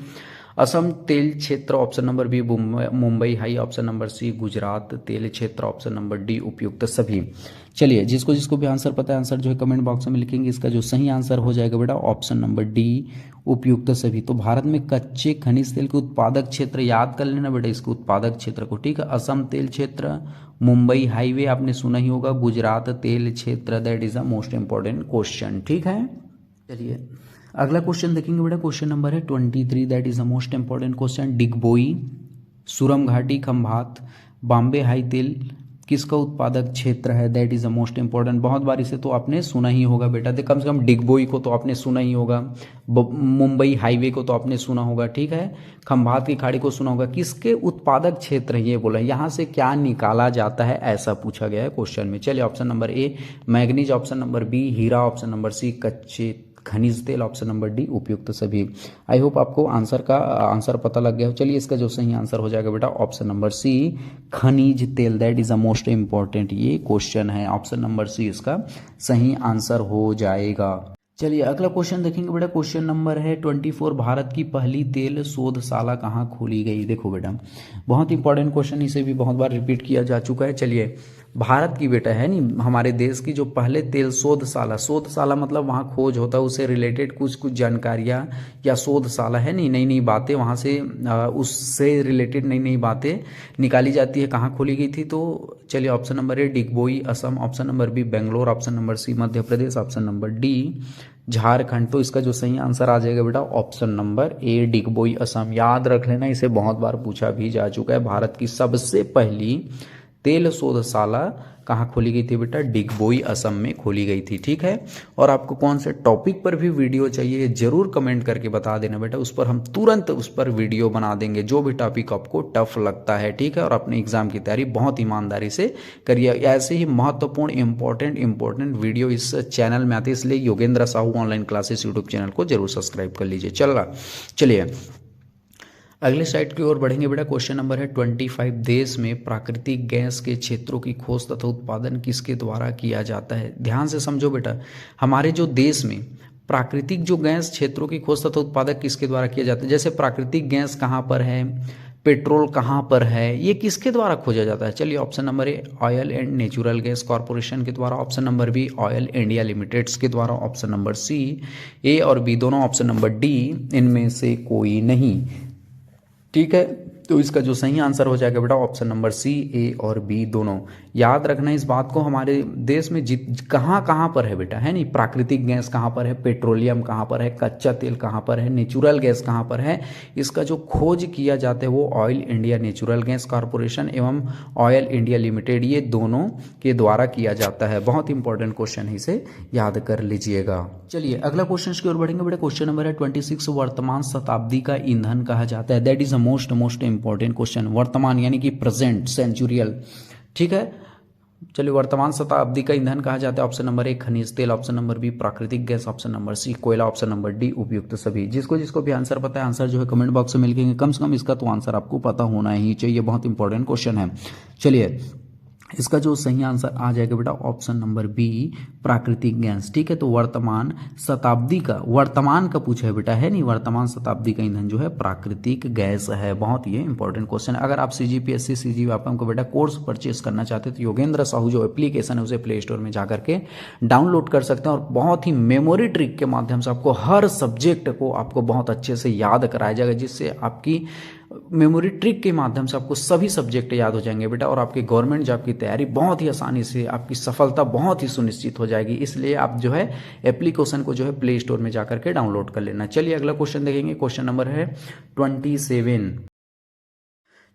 असम तेल क्षेत्र, option number B Mumbai high, option number C Gujarat तेल क्षेत्र, ऑप्शन नंबर डी उपयुक्त सभी। चलिए जिसको जिसको भी आंसर पता है आंसर जो है कमेंट बॉक्स में लिखेंगे। इसका जो सही आंसर हो जाएगा बेटा ऑप्शन नंबर डी उपयुक्त सभी। तो भारत में कच्चे खनिज तेल के उत्पादक क्षेत्र याद कर लेना बेटा, इसके उत्पादक क्षेत्र को। ठीक है, असम तेल क्षेत्र, मुंबई हाईवे आपने सुना ही होगा, गुजरात तेल क्षेत्र, that is the most important question. ठीक है, चलिए अगला क्वेश्चन देखेंगे बेटा, क्वेश्चन नंबर है 23। That is the most important question. Digboi, Surma घाटी, खंभात, बॉम्बे हाई तेल किसका उत्पादक क्षेत्र है? That is the most important. बहुत बार इसे तो आपने सुना ही होगा बेटा, कम से कम डिगबोई को तो आपने सुना ही होगा, मुंबई हाईवे को तो आपने सुना होगा। ठीक है, खंभात की खाड़ी को सुना होगा। किसके उत्पादक क्षेत्र ये बोला, यहाँ से क्या निकाला जाता है ऐसा पूछा गया है क्वेश्चन में। चलिए option number A manganese, option number B हीरा, ऑप्शन नंबर सी कच्चे खनिज तेल, ऑप्शन नंबर डी उपयुक्त सभी। आई होप आपको आंसर पता लग गया हो। चलिए इसका जो सही आंसर हो जाएगा बेटा ऑप्शन नंबर सी खनिज तेल, that is the most important ये क्वेश्चन है। ऑप्शन नंबर सी इसका सही आंसर हो जाएगा। चलिए अगला क्वेश्चन देखेंगे बेटा, क्वेश्चन नंबर है 24। भारत की पहली तेल शोधशाला कहाँ खोली गई? देखो बेटा बहुत इंपॉर्टेंट क्वेश्चन, इसे भी बहुत बार रिपीट किया जा चुका है। चलिए भारत की बेटा है नहीं, हमारे देश की जो पहले तेल शोधशाला मतलब वहाँ खोज होता है, उससे रिलेटेड कुछ जानकारियाँ या शोधशाला है नहीं, नई नई बातें वहाँ से उससे रिलेटेड नई नई बातें निकाली जाती है। कहाँ खोली गई थी? तो चलिए option number A Digboi Assam, option number B Bangalore, option number C Madhya Pradesh, option number D Jharkhand. तो इसका जो सही आंसर आ जाएगा बेटा option number A Digboi Assam. याद रख लेना, इसे बहुत बार पूछा भी जा चुका है। भारत की सबसे पहली तेल शोधशाला कहाँ खोली गई थी बेटा? डिगबोई असम में खोली गई थी। ठीक है, और आपको कौन से टॉपिक पर भी वीडियो चाहिए जरूर कमेंट करके बता देना बेटा, उस पर हम तुरंत उस पर वीडियो बना देंगे, जो भी टॉपिक आपको टफ लगता है। ठीक है, और अपने एग्जाम की तैयारी बहुत ईमानदारी से करिए। ऐसे ही महत्वपूर्ण इंपॉर्टेंट वीडियो इस चैनल में आते हैं, इसलिए Yogendra Sahu online classes YouTube channel को जरूर सब्सक्राइब कर लीजिए। चलिए अगले साइड की ओर बढ़ेंगे बेटा, क्वेश्चन नंबर है 25। देश में प्राकृतिक गैस के क्षेत्रों की खोज तथा उत्पादन किसके द्वारा किया जाता है? ध्यान से समझो बेटा, हमारे जो देश में प्राकृतिक जो गैस क्षेत्रों की खोज तथा उत्पादन किसके द्वारा किया जाता है? जैसे प्राकृतिक गैस कहाँ पर है, पेट्रोल कहाँ पर है, ये किसके द्वारा खोजा जाता है? चलिए option number A oil and natural gas corporation के द्वारा, option number B oil India limiteds के द्वारा, ऑप्शन नंबर सी ए और बी दोनों, ऑप्शन नंबर डी इनमें से कोई नहीं। ठीक है, तो इसका जो सही आंसर हो जाएगा बेटा ऑप्शन नंबर सी ए और बी दोनों। याद रखना इस बात को, हमारे देश में कहाँ पर है बेटा, है नहीं, प्राकृतिक गैस कहाँ पर है, पेट्रोलियम कहाँ पर है, कच्चा तेल कहाँ पर है, नेचुरल गैस कहाँ पर है, इसका जो खोज किया जाता है वो oil India natural gas corporation एवं ऑयल इंडिया लिमिटेड, ये दोनों के द्वारा किया जाता है। बहुत इंपॉर्टेंट क्वेश्चन है, इसे याद कर लीजिएगा। चलिए अगला क्वेश्चन की ओर बढ़ेंगे बेटा, क्वेश्चन नंबर है 26। वर्तमान शताब्दी का ईंधन कहा जाता है? That is the most important question. वर्तमान यानी कि प्रेजेंट सेंचुरियल। ठीक है, चलिए, वर्तमान शताब्दी का ईंधन कहा जाता है। ऑप्शन नंबर ए खनिज तेल, ऑप्शन नंबर बी प्राकृतिक गैस, ऑप्शन नंबर सी कोयला, ऑप्शन नंबर डी उपयुक्त सभी। जिसको जिसको भी आंसर पता है, आंसर जो है कमेंट बॉक्स में लिखेंगे। कम से कम इसका तो आंसर आपको पता होना ही चाहिए, बहुत इंपॉर्टेंट क्वेश्चन है। चलिए, इसका जो सही आंसर आ जाएगा बेटा ऑप्शन नंबर बी प्राकृतिक गैस। ठीक है, तो वर्तमान शताब्दी का, वर्तमान का पूछा है बेटा, है नहीं, वर्तमान शताब्दी का ईंधन जो है प्राकृतिक गैस है। बहुत ये इंपॉर्टेंट क्वेश्चन है। अगर आप CGPSC CG व्यापम का बेटा कोर्स परचेस करना चाहते हैं तो योगेंद्र साहू जो एप्लीकेशन है उसे प्ले स्टोर में जाकर के डाउनलोड कर सकते हैं, और बहुत ही मेमोरी ट्रिक के माध्यम से आपको हर सब्जेक्ट को आपको बहुत अच्छे से याद कराया जाएगा, जिससे आपकी मेमोरी ट्रिक के माध्यम से आपको सभी सब्जेक्ट याद हो जाएंगे बेटा, और आपकी गवर्नमेंट जॉब की तैयारी बहुत ही आसानी से, आपकी सफलता बहुत ही सुनिश्चित हो जाएगी। इसलिए आप जो है एप्लीकेशन को जो है प्ले स्टोर में जाकर के डाउनलोड कर लेना। चलिए, अगला क्वेश्चन देखेंगे। क्वेश्चन नंबर है 27।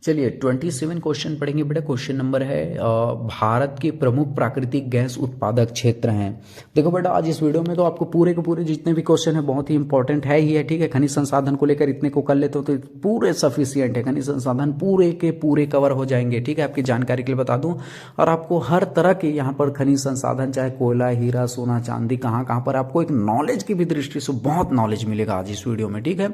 चलिए, 27 क्वेश्चन पढ़ेंगे बेटा। क्वेश्चन नंबर है भारत के प्रमुख प्राकृतिक गैस उत्पादक क्षेत्र हैं। देखो बेटा, आज इस वीडियो में तो आपको पूरे के पूरे जितने भी क्वेश्चन है बहुत ही इंपॉर्टेंट है ही है। ठीक है, खनिज संसाधन को लेकर इतने को कर लेते हो तो पूरे सफिशियंट है, खनिज संसाधन पूरे के पूरे कवर हो जाएंगे। ठीक है, आपकी जानकारी के लिए बता दूं, और आपको हर तरह के यहाँ पर खनिज संसाधन, चाहे कोयला, हीरा, सोना, चांदी, कहाँ कहाँ पर, आपको एक नॉलेज की भी दृष्टि से बहुत नॉलेज मिलेगा आज इस वीडियो में। ठीक है,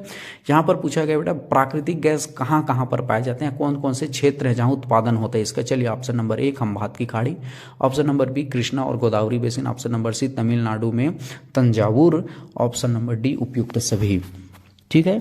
यहाँ पर पूछा गया बेटा प्राकृतिक गैस कहाँ कहाँ पर पाए जाते हैं, कौन कौन से क्षेत्र है जहां उत्पादन होता है इसका। चलिए, ऑप्शन नंबर ए खंभात की खाड़ी, ऑप्शन नंबर बी कृष्णा और Godavari basin, option number C Tamil Nadu में तंजावुर, ऑप्शन नंबर डी उपयुक्त सभी। ठीक है,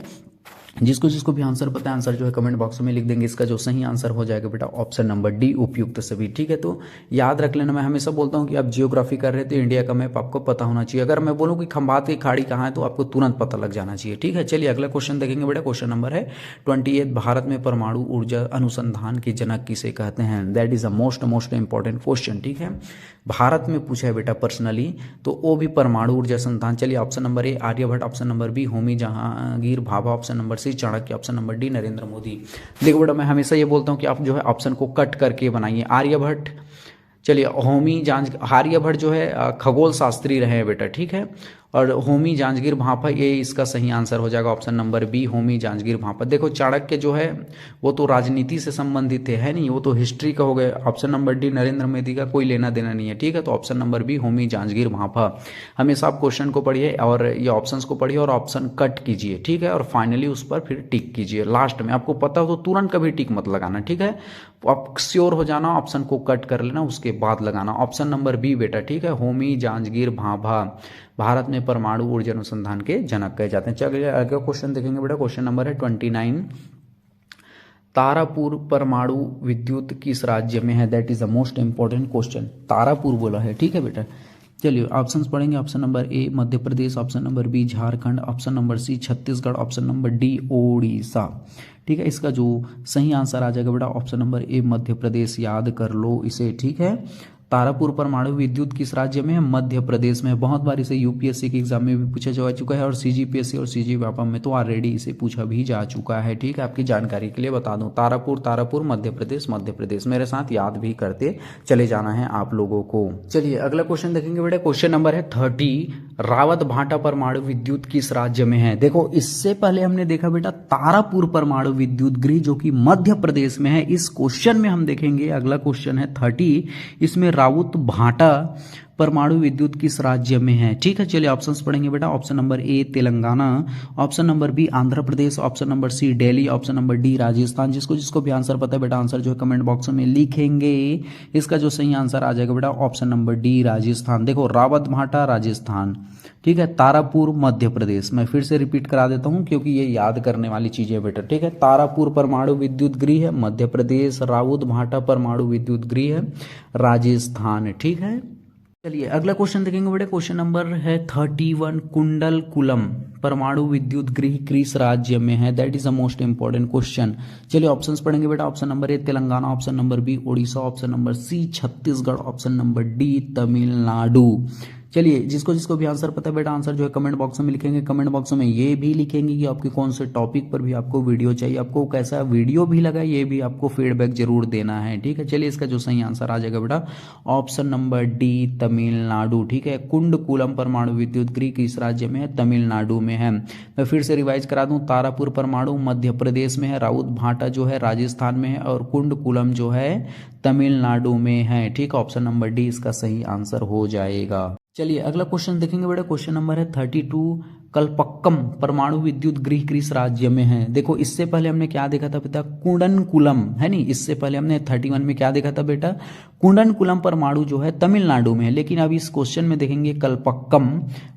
जिसको जिसको भी आंसर पता है, आंसर जो है कमेंट बॉक्स में लिख देंगे। इसका जो सही आंसर हो जाएगा बेटा ऑप्शन नंबर डी उपयुक्त सभी। ठीक है, तो याद रख लेना, मैं हमेशा बोलता हूं कि आप जियोग्राफी कर रहे थे, इंडिया का मैप आपको पता होना चाहिए। अगर मैं बोलूं कि खंभात की खाड़ी कहाँ है तो आपको तुरंत पता लग जाना चाहिए। ठीक है, चलिए अगला क्वेश्चन देखेंगे बेटा। क्वेश्चन नंबर है 28। भारत में परमाणु ऊर्जा अनुसंधान के जनक किसे कहते हैं? That is a most important question. ठीक है, भारत में पूछा है बेटा पर्सनली, तो वो भी परमाणु ऊर्जा संस्थान। चलिए, option number A Aryabhatta, option number B Homi Jahangir Bhabha, option number C Chanakya, option number D Narendra Modi. देखो बेटा, मैं हमेशा ये बोलता हूँ कि आप जो है ऑप्शन को कट करके बनाइए। आर्यभट्ट, चलिए होमी आर्यभट्ट जो है खगोल शास्त्री रहे हैं बेटा। ठीक है, और होमी जांजगीर भाभा, ये इसका सही आंसर हो जाएगा option number B Homi Jahangir Bhabha. देखो, चाणक्य जो है वो तो राजनीति से संबंधित है नहीं, वो तो हिस्ट्री का हो गया। Option number D Narendra Modi का कोई लेना देना नहीं है। ठीक है, तो option number B Homi Jahangir Bhabha. हमेशा आप क्वेश्चन को पढ़िए और ये ऑप्शंस को पढ़िए और ऑप्शन कट कीजिए। ठीक है, और फाइनली उस पर फिर टिक कीजिए। लास्ट में आपको पता हो तो तुरंत कभी टिक मत लगाना। ठीक है, आप श्योर हो जाना, ऑप्शन को कट कर लेना, उसके बाद लगाना ऑप्शन नंबर बी बेटा। ठीक है, होमी जांजगीर भाभा भारत में परमाणु ऊर्जा अनुसंधान के जनक कहे जाते हैं। चलिए अगला क्वेश्चन देखेंगे बेटा। क्वेश्चन नंबर है 29। तारापुर परमाणु विद्युत किस राज्य में है? That is the most important question. Tarapur बोला है। ठीक है बेटा, चलिए ऑप्शंस पढ़ेंगे। Option number A Madhya Pradesh, option number B Jharkhand, option number C Chhattisgarh, option number D Odisha. ठीक है, इसका जो सही आंसर आ जाएगा बेटा ऑप्शन नंबर ए मध्य प्रदेश। याद कर लो इसे। ठीक है, तारापुर परमाणु विद्युत किस राज्य में है? मध्य प्रदेश में। बहुत बार इसे यूपीएससी के एग्जाम में भी पूछा जा चुका है, और सीजीपीएससी और सीजी व्यापम में तो ऑलरेडी इसे पूछा भी जा चुका है। ठीक है, आपकी जानकारी के लिए बता दूं, तारापुर मध्य प्रदेश। मेरे साथ याद भी करते चले जाना है आप लोगों को। चलिए अगला क्वेश्चन देखेंगे बेटा। क्वेश्चन नंबर है 30। रावत भाटा परमाणु विद्युत किस राज्य में है? देखो, इससे पहले हमने देखा बेटा तारापुर परमाणु विद्युत गृह जो कि मध्य प्रदेश में है। इस क्वेश्चन में हम देखेंगे, अगला क्वेश्चन है 30, इसमें राउत भाटा परमाणु विद्युत किस राज्य में है? ठीक है, चलिए ऑप्शंस पढ़ेंगे बेटा। Option number A Telangana, option number B Andhra Pradesh, option number C Delhi, option number D Rajasthan. जिसको जिसको भी आंसर पता है बेटा, आंसर जो है कमेंट बॉक्स में लिखेंगे। इसका जो सही आंसर आ जाएगा बेटा ऑप्शन नंबर डी राजस्थान। देखो, रावत भाटा राजस्थान, ठीक है, तारापुर मध्य प्रदेश। मैं फिर से रिपीट करा देता हूं क्योंकि ये याद करने वाली चीजें बेटा। ठीक है, तारापुर परमाणु विद्युत गृह है मध्य प्रदेश, राउत भाटा परमाणु विद्युत गृह है राजस्थान। ठीक है, चलिए अगला क्वेश्चन देखेंगे बेटा। क्वेश्चन नंबर है 31। कुंडलकुलम परमाणु विद्युत गृह किस राज्य में है? That is the most important question. चलिए ऑप्शंस पढ़ेंगे बेटा। Option number A Telangana, option number B Odisha, option number C Chhattisgarh, option number D Tamil Nadu. चलिए, जिसको जिसको भी आंसर पता है बेटा, आंसर जो है कमेंट बॉक्स में लिखेंगे। कमेंट बॉक्स में ये भी लिखेंगे कि आपके कौन से टॉपिक पर भी आपको वीडियो चाहिए, आपको कैसा वीडियो भी लगा, ये भी आपको फीडबैक जरूर देना है। ठीक है, चलिए इसका जो सही आंसर आ जाएगा बेटा ऑप्शन नंबर डी तमिलनाडु। ठीक है, कुंडकुलम परमाणु विद्युत गृह किस राज्य में है? तमिलनाडु में है। मैं फिर से रिवाइज करा दूं, तारापुर परमाणु मध्य प्रदेश में है, राउत भाटा जो है राजस्थान में है और कुंडकुलम जो है तमिलनाडु में है। ठीक, ऑप्शन नंबर डी इसका सही आंसर हो जाएगा। चलिए अगला क्वेश्चन देखेंगे बेटा। क्वेश्चन नंबर है 32, कल्पक्कम परमाणु विद्युत गृह किस राज्य में है। देखो इससे पहले हमने क्या देखा था बेटा, कुंडनकुलम है नहीं, इससे पहले हमने 31 में क्या देखा था बेटा, कुंडनकुलम परमाणु जो है तमिलनाडु में है। लेकिन अब इस क्वेश्चन में देखेंगे कल्पक्कम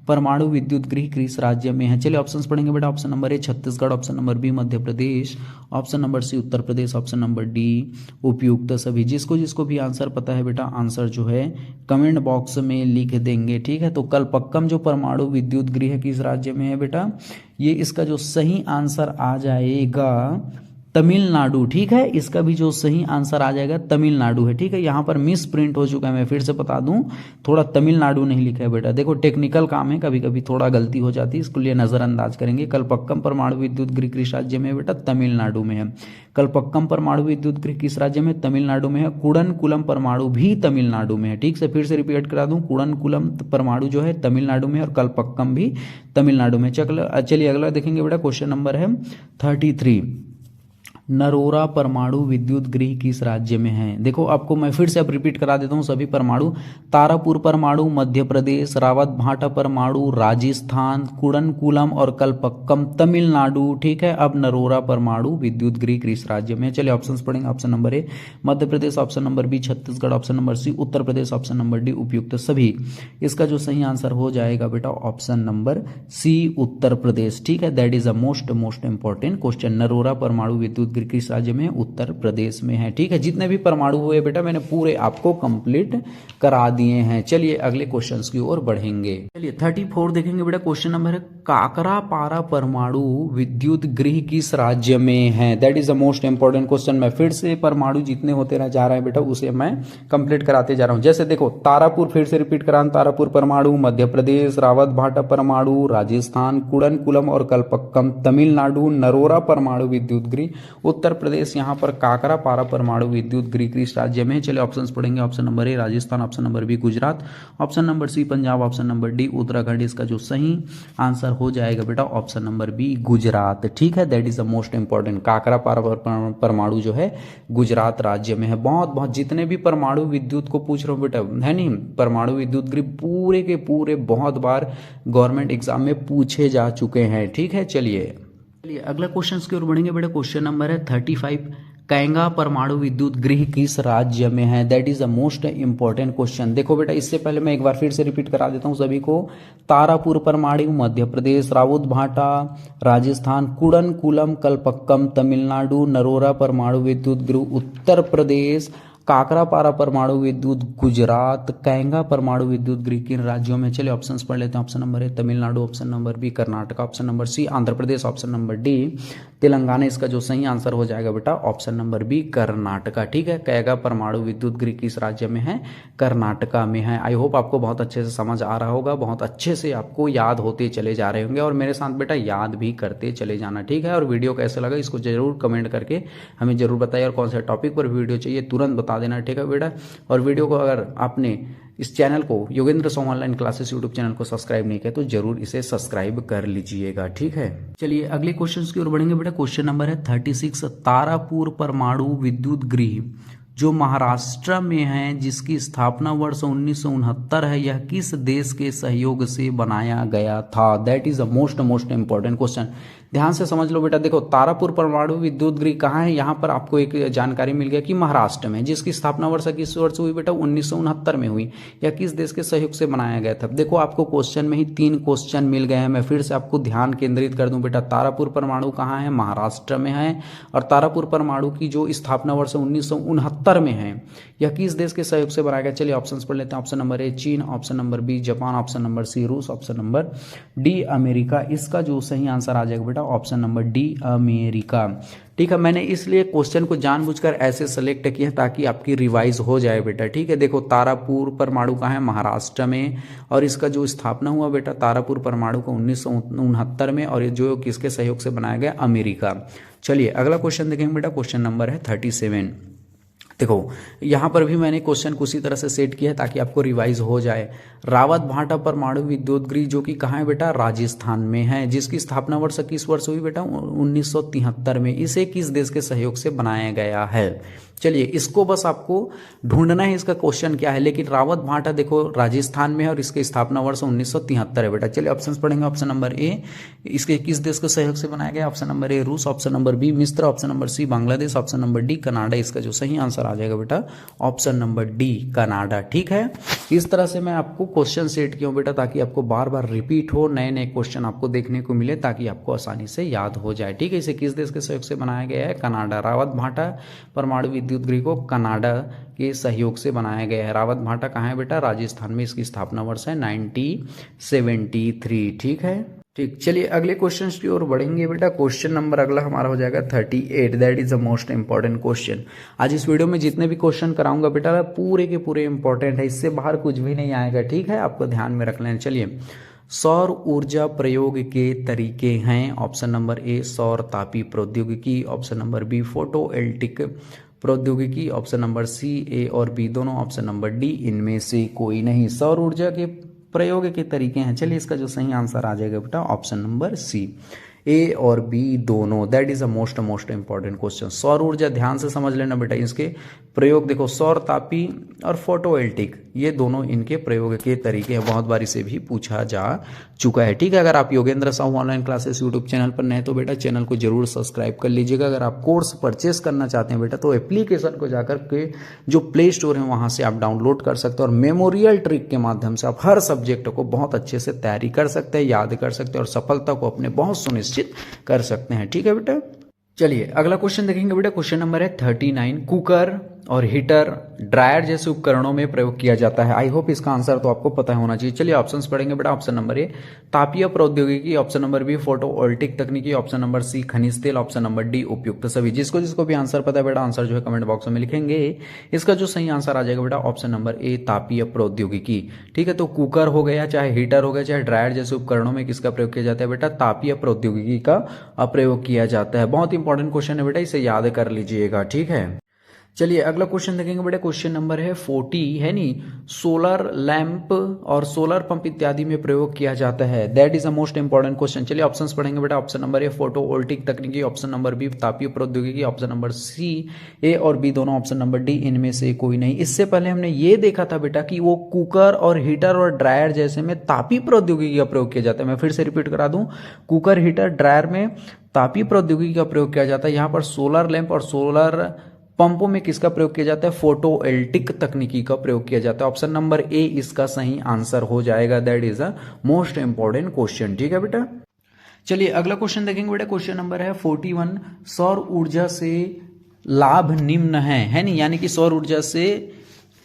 परमाणु विद्युत गृह किस राज्य में है। चलिए ऑप्शंस पढ़ेंगे बेटा। Option number A Chhattisgarh, option number B Madhya Pradesh, option number C Uttar Pradesh, option number D उपयुक्त सभी। जिसको जिसको भी आंसर पता है बेटा, आंसर जो है कमेंट बॉक्स में लिख देंगे। ठीक है, तो कल्पक्कम जो परमाणु विद्युत गृह किस राज्य में है बेटा, ये इसका जो सही आंसर आ जाएगा तमिलनाडु। ठीक है, इसका भी जो सही आंसर आ जाएगा तमिलनाडु है। ठीक है, यहाँ पर मिस प्रिंट हो चुका है, मैं फिर से बता दूं, थोड़ा तमिलनाडु नहीं लिखा है बेटा। देखो टेक्निकल काम है, कभी कभी थोड़ा गलती हो जाती है, इसके लिए नजरअंदाज करेंगे। कल्पक्कम परमाणु विद्युत गृह किस राज्य में है बेटा, तमिलनाडु में है। कल्पक्कम परमाणु विद्युत गृह किस राज्य में, तमिलनाडु में है। कुंडनकुलम परमाणु भी तमिलनाडु में है। ठीक से फिर से रिपीट करा दूं, कुंडनकुलम परमाणु जो है तमिलनाडु में और कल्पक्कम भी तमिलनाडु में। चलिए अगला देखेंगे बेटा। क्वेश्चन नंबर है 33, नरोरा परमाणु विद्युत गृह किस राज्य में है। देखो आपको मैं फिर से अब रिपीट करा देता हूं सभी परमाणु। तारापुर परमाणु मध्य प्रदेश, रावत भाटा परमाणु राजस्थान, कुंडनकुलम और कल्पक्कम तमिलनाडु। ठीक है, अब नरोरा परमाणु विद्युत गृह किस राज्य में है। चलिए ऑप्शंस पढ़ेंगे। Option number A Madhya Pradesh, option number B Chhattisgarh, option number C Uttar Pradesh, option number D उपयुक्त सभी। इसका जो सही आंसर हो जाएगा बेटा ऑप्शन नंबर सी उत्तर प्रदेश। ठीक है, that is a most important question. Narora परमाणु विद्युत गृह किस राज्य में, उत्तर प्रदेश में है। ठीक है, जितने भी परमाणु हुए बेटा मैंने पूरे आपको कंप्लीट करा दिए हैं। चलिए अगले क्वेश्चंस की ओर बढ़ेंगे। चलिए 34 देखेंगे बेटा। क्वेश्चन नंबर है, काकरापारा परमाणु विद्युत गृह किस राज्य में है। That is the most important question. मैं फिर से परमाणु जितने होते रह जा रहे हैं बेटा उसे मैं कंप्लीट कराते जा रहा हूं। जैसे देखो तारापुर, फिर से रिपीट करा, तारापुर परमाणु मध्य प्रदेश, रावत भाटा परमाणु राजस्थान, कुंडनकुलम और कल्पक्कम तमिलनाडु, नरोरा परमाणु विद्युत गृह उत्तर प्रदेश। यहाँ पर काकरापारा परमाणु विद्युत गृह किस राज्य में है। चलिए ऑप्शंस पढ़ेंगे। Option number A Rajasthan, option number B Gujarat, option number C Punjab, option number D Uttarakhand. इसका जो सही आंसर हो जाएगा बेटा ऑप्शन नंबर बी गुजरात। ठीक है, that is the most important. Kakrapar परमाणु जो है गुजरात राज्य में है। बहुत जितने भी परमाणु विद्युत को पूछ रहा हूँ बेटा है नहीं, परमाणु विद्युत गृह पूरे के पूरे बहुत बार गवर्नमेंट एग्जाम में पूछे जा चुके हैं। ठीक है, चलिए अगला क्वेश्चन की ओर बढ़ेंगे बेटा। क्वेश्चन नंबर है 35, कैंगा परमाणु विद्युत गृह किस राज्य में है। That is the most important question. देखो बेटा इससे पहले मैं एक बार फिर से रिपीट करा देता हूं सभी को। तारापुर परमाणु मध्य प्रदेश, राउत भाटा राजस्थान, कुंडनकुलम कल्पक्कम तमिलनाडु, नरोरा परमाणु विद्युत गृह उत्तर प्रदेश, काकरापारा परमाणु विद्युत गुजरात, कैंगा परमाणु विद्युत गृह किन राज्यों में। चलिए ऑप्शंस पढ़ लेते हैं। Option number A Tamil Nadu, option number B Karnataka, option number C Andhra Pradesh, option number D Telangana. इसका जो सही आंसर हो जाएगा बेटा ऑप्शन नंबर बी कर्नाटका। ठीक है, कैंगा परमाणु विद्युत गृह किस राज्य में है, कर्नाटका में है। आई होप आपको बहुत अच्छे से समझ आ रहा होगा, बहुत अच्छे से आपको याद होते चले जा रहे होंगे और मेरे साथ बेटा याद भी करते चले जाना। ठीक है, और वीडियो कैसे लगा इसको जरूर कमेंट करके हमें जरूर बताइए और कौन से टॉपिक पर वीडियो चाहिए तुरंत बता देना। ठीक है बेटा, और वीडियो को अगर आपने इस चैनल को Yogendra song online classes YouTube channel को सब्सक्राइब नहीं किया तो जरूर इसे सब्सक्राइब कर लीजिएगा। ठीक है, चलिए अगले क्वेश्चन की ओर बढ़ेंगे बेटा। क्वेश्चन नंबर है 36, तारापुर परमाणु विद्युत गृह जो महाराष्ट्र में है जिसकी स्थापना वर्ष 1969 है, यह किस देश के सहयोग से बनाया गया था। That is the most important question. ध्यान से समझ लो बेटा। देखो तारापुर परमाणु विद्युत गृह कहाँ है, यहाँ पर आपको एक जानकारी मिल गया कि महाराष्ट्र में, जिसकी स्थापना वर्ष किस वर्ष हुई बेटा 1969 में हुई। या किस देश के सहयोग से बनाया गया था। देखो आपको क्वेश्चन में ही 3 क्वेश्चन मिल गए हैं। मैं फिर से आपको ध्यान केंद्रित कर दूं बेटा। तारापुर परमाणु कहाँ है, महाराष्ट्र में है, और तारापुर परमाणु की जो स्थापना वर्ष 1969 में है, यह किस देश के सहयोग से बनाया गया। चलिए ऑप्शंस पढ़ लेते हैं। ऑप्शन नंबर ए चीन, option number B Japan, option number C रूस, ऑप्शन नंबर डी अमेरिका। इसका जो सही आंसर आ जाएगा बेटा ऑप्शन नंबर डी अमेरिका। ठीक है, मैंने इसलिए क्वेश्चन को जानबूझकर ऐसे सेलेक्ट किया ताकि आपकी रिवाइज हो जाए बेटा। ठीक है, देखो तारापुर परमाणु कहाँ है, महाराष्ट्र में, और इसका जो स्थापना हुआ बेटा तारापुर परमाणु को 1969 में, और ये जो किसके सहयोग से बनाया गया, अमेरिका। चलिए अगला क्वेश्चन देखेंगे बेटा। क्वेश्चन नंबर है 37। देखो यहाँ पर भी मैंने क्वेश्चन को उसी तरह से सेट किया है ताकि आपको रिवाइज हो जाए। रावत भाटा परमाणु विद्युत गृह जो कि कहाँ है बेटा, राजस्थान में है, जिसकी स्थापना वर्ष किस वर्ष हुई बेटा, 1973 में। इसे किस देश के सहयोग से बनाया गया है? चलिए इसको बस आपको ढूंढना है, इसका क्वेश्चन क्या है। लेकिन रावत भाटा देखो राजस्थान में है और इसकी स्थापना वर्ष 1973 है बेटा। चलिए ऑप्शंस पढ़ेंगे। ऑप्शन नंबर ए, इसके किस देश के सहयोग से बनाया गया? ऑप्शन नंबर ए रूस, ऑप्शन नंबर बी मिस्र, option number C Bangladesh, option number D Canada. इसका जो सही आंसर आ जाएगा बेटा ऑप्शन नंबर डी कनाडा। ठीक है, इस तरह से मैं आपको क्वेश्चन सेट किया हूं बेटा ताकि आपको बार बार रिपीट हो, नए नए क्वेश्चन आपको देखने को मिले ताकि आपको आसानी से याद हो जाए। ठीक है, इसे किस देश के सहयोग से बनाया गया है? कनाडा। रावत भाटा परमाणु विद्युत गृह को कनाडा के सहयोग से बनाया गया है। रावत भाटा कहाँ है बेटा? राजस्थान में। इसकी स्थापना वर्ष है 1973। ठीक है, ठीक। चलिए अगले क्वेश्चन की ओर बढ़ेंगे बेटा। क्वेश्चन नंबर अगला हमारा हो जाएगा 38। That is the most important question. आज इस वीडियो में जितने भी क्वेश्चन कराऊंगा बेटा पूरे के पूरे इंपॉर्टेंट है, इससे बाहर कुछ भी नहीं आएगा। ठीक है, आपको ध्यान में रख लेना। चलिए सौर ऊर्जा प्रयोग के तरीके हैं। ऑप्शन नंबर ए सौर तापी प्रौद्योगिकी, ऑप्शन नंबर बी फोटोवोल्टिक प्रौद्योगिकी, ऑप्शन नंबर सी ए और बी दोनों, ऑप्शन नंबर डी इनमें से कोई नहीं। सौर ऊर्जा के प्रयोग के तरीके हैं। चलिए इसका जो सही आंसर आ जाएगा बेटा ऑप्शन नंबर सी, ए और बी दोनों। That is a most important question. सौर ऊर्जा ध्यान से समझ लेना बेटा। इसके प्रयोग देखो सौर तापी और फोटोवोल्टिक ये दोनों इनके प्रयोग के तरीके हैं, बहुत बार इसे भी पूछा जा चुका है। ठीक है, अगर आप Yogendra Sahu online classes YouTube channel पर नए तो बेटा चैनल को जरूर सब्सक्राइब कर लीजिएगा। अगर आप कोर्स परचेस करना चाहते हैं बेटा तो एप्लीकेशन को जाकर के जो प्ले स्टोर है वहां से आप डाउनलोड कर सकते हैं और मेमोरियल ट्रिक के माध्यम से आप हर सब्जेक्ट को बहुत अच्छे से तैयारी कर सकते हैं, याद कर सकते हैं और सफलता को अपने बहुत सुनिश्चित कर सकते हैं। ठीक है बेटा, चलिए अगला क्वेश्चन देखेंगे बेटा। क्वेश्चन नंबर है 39। कुकर और हीटर, ड्रायर जैसे उपकरणों में प्रयोग किया जाता है। आई होप इसका आंसर तो आपको पता होना चाहिए। चलिए ऑप्शंस पढ़ेंगे बेटा। ऑप्शन नंबर ए तापीय प्रौद्योगिकी, ऑप्शन नंबर बी फोटोवोल्टिक तकनीकी, ऑप्शन नंबर सी खनिज तेल, ऑप्शन नंबर डी उपयुक्त सभी। जिसको भी आंसर पता है बेटा आंसर जो है कमेंट बॉक्स में लिखेंगे। इसका जो सही आंसर आ जाएगा बेटा ऑप्शन नंबर ए तापीय प्रौद्योगिकी। ठीक है, तो कुकर हो गया, चाहे हीटर हो गया, चाहे ड्रायर जैसे उपकरणों में किसका प्रयोग किया जाता है बेटा? तापीय प्रौद्योगिकी का प्रयोग किया जाता है। बहुत इंपॉर्टेंट क्वेश्चन है बेटा, इसे याद कर लीजिएगा। ठीक है, चलिए अगला क्वेश्चन देखेंगे बेटा। क्वेश्चन नंबर है 40 है नी। सोलर लैंप और सोलर पंप इत्यादि में प्रयोग किया जाता है। That is a most important question. चलिए ऑप्शंस पढ़ेंगे बेटा। ऑप्शन नंबर ए फोटोवोल्टिक तकनीकी, ऑप्शन नंबर बी तापीय प्रौद्योगिकी, ऑप्शन नंबर सी ए और बी दोनों, ऑप्शन नंबर डी इनमें से कोई नहीं। इससे पहले हमने ये देखा था बेटा कि वो कुकर और हीटर और ड्रायर जैसे में तापीय प्रौद्योगिकी का प्रयोग किया जाता है। मैं फिर से रिपीट करा दूं, कुकर हीटर ड्रायर में तापीय प्रौद्योगिकी का प्रयोग किया जाता है। यहाँ पर सोलर लैंप और सोलर पंपों में किसका प्रयोग किया जाता है? फोटोवोल्टिक तकनीकी का प्रयोग किया जाता है। ऑप्शन नंबर ए इसका सही आंसर हो जाएगा। That is a most important question. ठीक है बेटा, चलिए अगला क्वेश्चन देखेंगे बेटा। क्वेश्चन नंबर है 41। सौर ऊर्जा से लाभ निम्न है नहीं, यानी कि सौर ऊर्जा से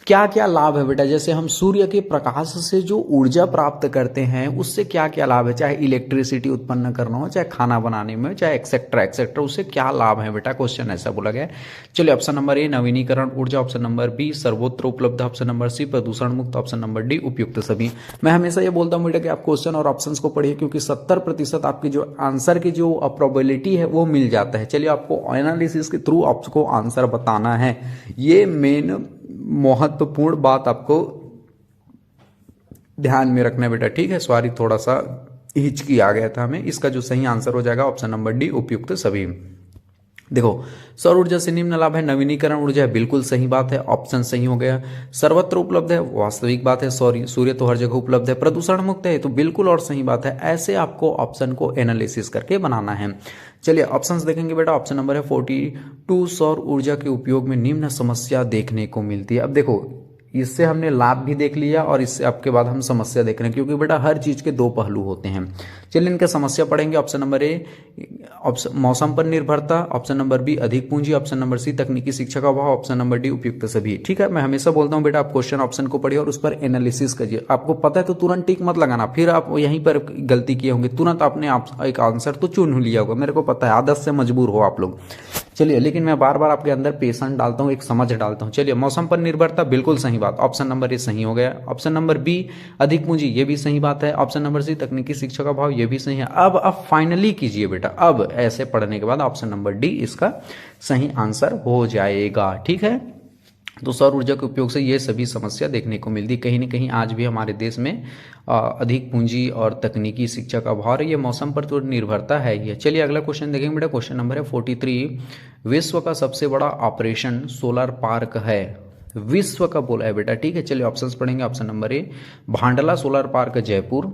क्या क्या लाभ है बेटा? जैसे हम सूर्य के प्रकाश से जो ऊर्जा प्राप्त करते हैं उससे क्या क्या लाभ है, चाहे इलेक्ट्रिसिटी उत्पन्न करना हो, चाहे खाना बनाने में, चाहे एक्सेट्रा एक्सेट्रा, उससे क्या लाभ है बेटा? क्वेश्चन ऐसा बोला गया है। चलिए ऑप्शन नंबर ए नवीनीकरण ऊर्जा, ऑप्शन नंबर बी सर्वोत्तर उपलब्ध, ऑप्शन नंबर सी प्रदूषण मुक्त, ऑप्शन नंबर डी उपयुक्त सभी। मैं हमेशा ये बोलता हूँ बेटा कि आप क्वेश्चन और ऑप्शन को पढ़िए क्योंकि 70% आपकी जो आंसर की जो प्रोबेबिलिटी है वो मिल जाता है। चलिए आपको एनालिसिस के थ्रू आपको आंसर बताना है, ये मेन महत्वपूर्ण बात आपको ध्यान में रखना है बेटा। ठीक है, सॉरी थोड़ा सा हिचकी आ गया था हमें। इसका जो सही आंसर हो जाएगा ऑप्शन नंबर डी उपयुक्त सभी। देखो सौर ऊर्जा से निम्न लाभ है। नवीनीकरण ऊर्जा है, बिल्कुल सही बात है, ऑप्शन सही हो गया। सर्वत्र उपलब्ध है, वास्तविक बात है, सॉरी सूर्य तो हर जगह उपलब्ध है। प्रदूषण मुक्त है, तो बिल्कुल और सही बात है। ऐसे आपको ऑप्शन को एनालिसिस करके बनाना है। चलिए ऑप्शंस देखेंगे बेटा। ऑप्शन नंबर है 42। सौर ऊर्जा के उपयोग में निम्न समस्या देखने को मिलती है। अब देखो इससे हमने लाभ भी देख लिया और इससे आपके बाद हम समस्या देख रहे हैं क्योंकि बेटा हर चीज के दो पहलू होते हैं। चलिए इनका समस्या पढ़ेंगे। ऑप्शन नंबर ए मौसम पर निर्भरता, ऑप्शन नंबर बी अधिक पूंजी, ऑप्शन नंबर सी तकनीकी शिक्षा का अभाव, ऑप्शन नंबर डी उपयुक्त सभी। ठीक है, मैं हमेशा बोलता हूं बेटा आप क्वेश्चन ऑप्शन को पढ़िए और उस पर एनालिसिस करिए। आपको पता है तो तुरंत टिक मत लगाना, फिर आप यहीं पर गलती किए होंगे, तुरंत आपने एक आंसर तो चुन लिया होगा। मेरे को पता है, आदत से मजबूर हो आप लोग। चलिए लेकिन मैं बार बार आपके अंदर पेशेंस डालता हूं, एक समझ डालता हूं। चलिए मौसम पर निर्भरता बिल्कुल सही बात, ऑप्शन नंबर ए सही हो गया। ऑप्शन नंबर बी अधिक पूंजी, ये भी सही बात है। ऑप्शन नंबर सी तकनीकी शिक्षा का अभाव, ये भी सही है। अब फाइनली कीजिए बेटा, अब ऐसे पढ़ने के बाद ऑप्शन नंबर डी इसका सही आंसर हो जाएगा। ठीक है, तो सौर ऊर्जा के उपयोग से ये सभी समस्या देखने को मिलती। कहीं ना कहीं आज भी हमारे देश में अधिक पूंजी और तकनीकी शिक्षा का अभाव है, ये मौसम पर तो निर्भरता है ही है। चलिए अगला क्वेश्चन देखेंगे बेटा। क्वेश्चन नंबर है 43। विश्व का सबसे बड़ा ऑपरेशन सोलर पार्क है, विश्व का बोला है बेटा, ठीक है। चलिए ऑप्शंस पढ़ेंगे। Option number A Bhadla solar park Jaipur,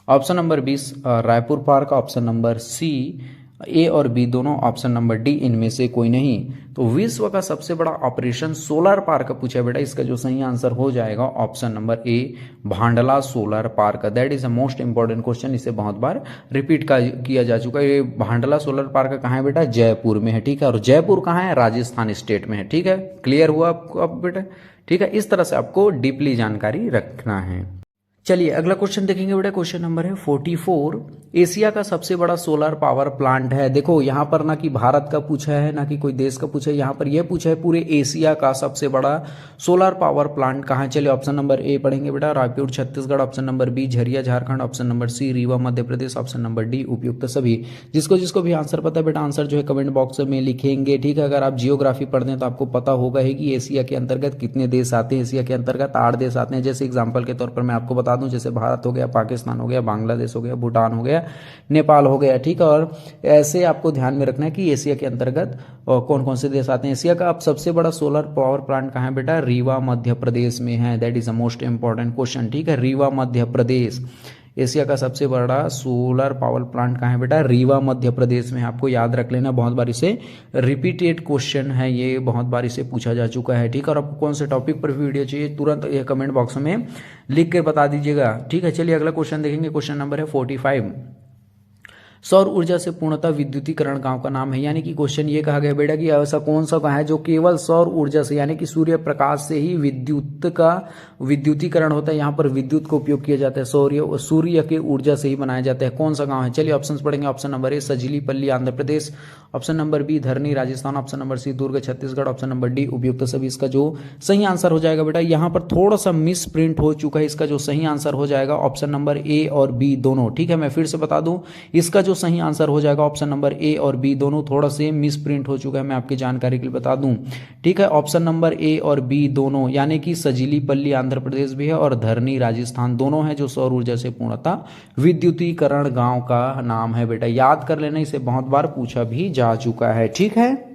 option number 20 Raipur park, option number C A और बी दोनों, ऑप्शन नंबर डी इनमें से कोई नहीं। तो विश्व का सबसे बड़ा ऑपरेशन सोलर पार्क पूछा है बेटा, इसका जो सही आंसर हो जाएगा option number A Bhadla solar park. That is a most important question, इसे बहुत बार रिपीट किया जा चुका है। ये भांडला सोलर पार्क कहाँ है बेटा? जयपुर में है, ठीक है। और जयपुर कहाँ है? राजस्थान स्टेट में है, ठीक है। क्लियर हुआ आपको अब बेटा, ठीक है। इस तरह से आपको डीपली जानकारी रखना है। चलिए अगला क्वेश्चन देखेंगे बेटा। क्वेश्चन नंबर है 44। एशिया का सबसे बड़ा सोलर पावर प्लांट है। देखो यहाँ पर ना कि भारत का पूछा है ना कि कोई देश का पूछा है, यहाँ पर यह पूछा है पूरे एशिया का सबसे बड़ा सोलर पावर प्लांट कहाँ। चलिए ऑप्शन नंबर ए पढ़ेंगे बेटा, Raipur Chhattisgarh, option number B Jharia Jharkhand, option number C Rewa Madhya Pradesh, option number D उपयुक्त सभी। जिसको जिसको भी आंसर पता है बेटा, आंसर जो है कमेंट बॉक्स में लिखेंगे, ठीक है। अगर आप जियोग्राफी पढ़ते हैं तो आपको पता होगा ही कि एशिया के अंतर्गत कितने देश आते हैं। एशिया के अंतर्गत 8 देश आते हैं। जैसे एग्जाम्पल के तौर पर मैं आपको बता दूं, जैसे भारत हो गया, पाकिस्तान हो गया, बांग्लादेश हो गया, भूटान हो गया, नेपाल हो गया, ठीक है। और ऐसे आपको ध्यान में रखना है कि एशिया के अंतर्गत कौन कौन से देश आते हैं। एशिया का अब सबसे बड़ा सोलर पावर प्लांट कहाँ है बेटा? रीवा मध्य प्रदेश में है। That is a most important question, ठीक है। रीवा मध्य प्रदेश, एशिया का सबसे बड़ा सोलर पावर प्लांट कहाँ है बेटा? रीवा मध्य प्रदेश में। आपको याद रख लेना, बहुत बार इसे रिपीटेड क्वेश्चन है, ये बहुत बार इसे पूछा जा चुका है, ठीक है। और आपको कौन से टॉपिक पर वीडियो चाहिए तुरंत ये कमेंट बॉक्स में लिख के बता दीजिएगा, ठीक है। चलिए अगला क्वेश्चन देखेंगे। क्वेश्चन नंबर है 45। सौर ऊर्जा से पूर्णतः विद्युतीकरण गांव का नाम है। यानी कि क्वेश्चन ये कहा गया बेटा कि ऐसा कौन सा गांव है जो केवल सौर ऊर्जा से यानी कि सूर्य प्रकाश से ही विद्युतीकरण होता है। यहाँ पर विद्युत का उपयोग किया जाता है, सूर्य के ऊर्जा से ही बनाया जाता है। कौन सा गांव है? चलिए ऑप्शंस पढ़ेंगे। Option number A Sajilipalli Andhra Pradesh, option number B Dharni Rajasthan, option number C Durg Chhattisgarh, option number D उपयुक्त सभी। इसका जो सही आंसर हो जाएगा बेटा, यहाँ पर थोड़ा सा मिस प्रिंट हो चुका है। इसका जो सही आंसर हो जाएगा ऑप्शन नंबर ए और बी दोनों, ठीक है। मैं फिर से बता दूं, इसका जो सही आंसर हो जाएगा ऑप्शन नंबर ए और बी दोनों, थोड़ा से मिस प्रिंट हो चुका है, मैं आपकी जानकारी के लिए बता दूं, ठीक है। ऑप्शन नंबर ए और बी दोनों यानी कि सजीलीपल्ली आंध्र प्रदेश भी है और धरनी राजस्थान दोनों है जो सौर ऊर्जा से पूर्णतः विद्युतीकरण गांव का नाम है बेटा। याद कर लेना, इसे बहुत बार पूछा भी जा चुका है, ठीक है।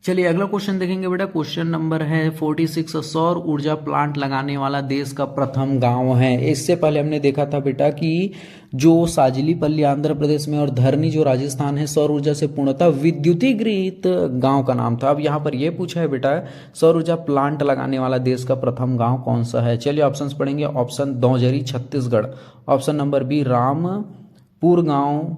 चलिए अगला क्वेश्चन देखेंगे बेटा। क्वेश्चन नंबर है 46। सौर ऊर्जा प्लांट लगाने वाला देश का प्रथम गांव है। इससे पहले हमने देखा था बेटा कि जो साजिलीपल्ली आंध्र प्रदेश में और धरनी जो राजस्थान है, सौर ऊर्जा से पूर्णतः विद्युतीकृत गांव का नाम था। अब यहाँ पर यह पूछा है बेटा सौर ऊर्जा प्लांट लगाने वाला देश का प्रथम गांव कौन सा है। चलिए ऑप्शंस पढ़ेंगे। Option Daujari Chhattisgarh, option number B Rampur गांव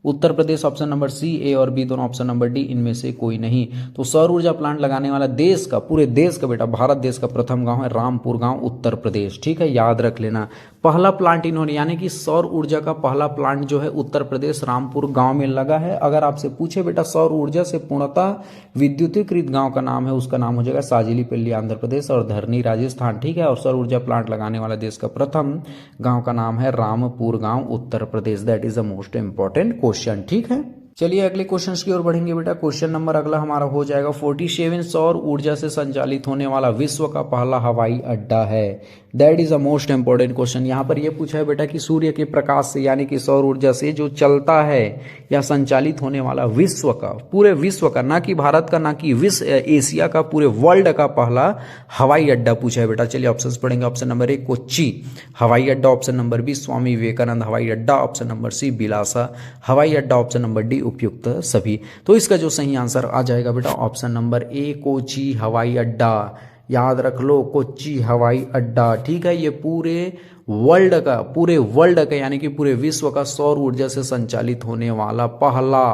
Uttar Pradesh, option number C A और बी दोनों, ऑप्शन नंबर डी इनमें से कोई नहीं। तो सौर ऊर्जा प्लांट लगाने वाला देश का, पूरे देश का बेटा, भारत देश का प्रथम गांव है रामपुर गांव उत्तर प्रदेश, ठीक है। याद रख लेना, पहला प्लांट इन्होंने यानी कि सौर ऊर्जा का पहला प्लांट जो है उत्तर प्रदेश रामपुर गांव में लगा है। अगर आपसे पूछे बेटा सौर ऊर्जा से पूर्णतः विद्युतीकृत गांव का नाम है, उसका नाम हो जाएगा साजिलीपल्ली आंध्र प्रदेश और धरनी राजस्थान, ठीक है। और सौर ऊर्जा प्लांट लगाने वाला देश का प्रथम गांव का नाम है रामपुर गांव Uttar Pradesh. That is the most important question, ठीक है। चलिए अगले क्वेश्चन की ओर बढ़ेंगे बेटा। क्वेश्चन नंबर अगला हमारा हो जाएगा 47। सौर ऊर्जा से संचालित होने वाला विश्व का पहला हवाई अड्डा है। That is a most important question. यहाँ पर यह पूछा है बेटा कि सूर्य के प्रकाश से यानी कि सौर ऊर्जा से जो चलता है या संचालित होने वाला विश्व का, पूरे विश्व का, ना कि भारत का, ना कि विश्व एशिया का, पूरे वर्ल्ड का पहला हवाई अड्डा पूछा है बेटा। चलिए ऑप्शंस पढ़ेंगे। ऑप्शन नंबर ए कोच्चि हवाई अड्डा, option number B Swami Vivekananda हवाई अड्डा, ऑप्शन नंबर सी बिलासा हवाई अड्डा, ऑप्शन नंबर डी उपयुक्त सभी। तो इसका जो सही आंसर आ जाएगा बेटा ऑप्शन नंबर ए कोच्चि हवाई अड्डा। याद रख लो, कोच्चि हवाई अड्डा, ठीक है। ये पूरे वर्ल्ड का यानी कि पूरे विश्व का सौर ऊर्जा से संचालित होने वाला पहला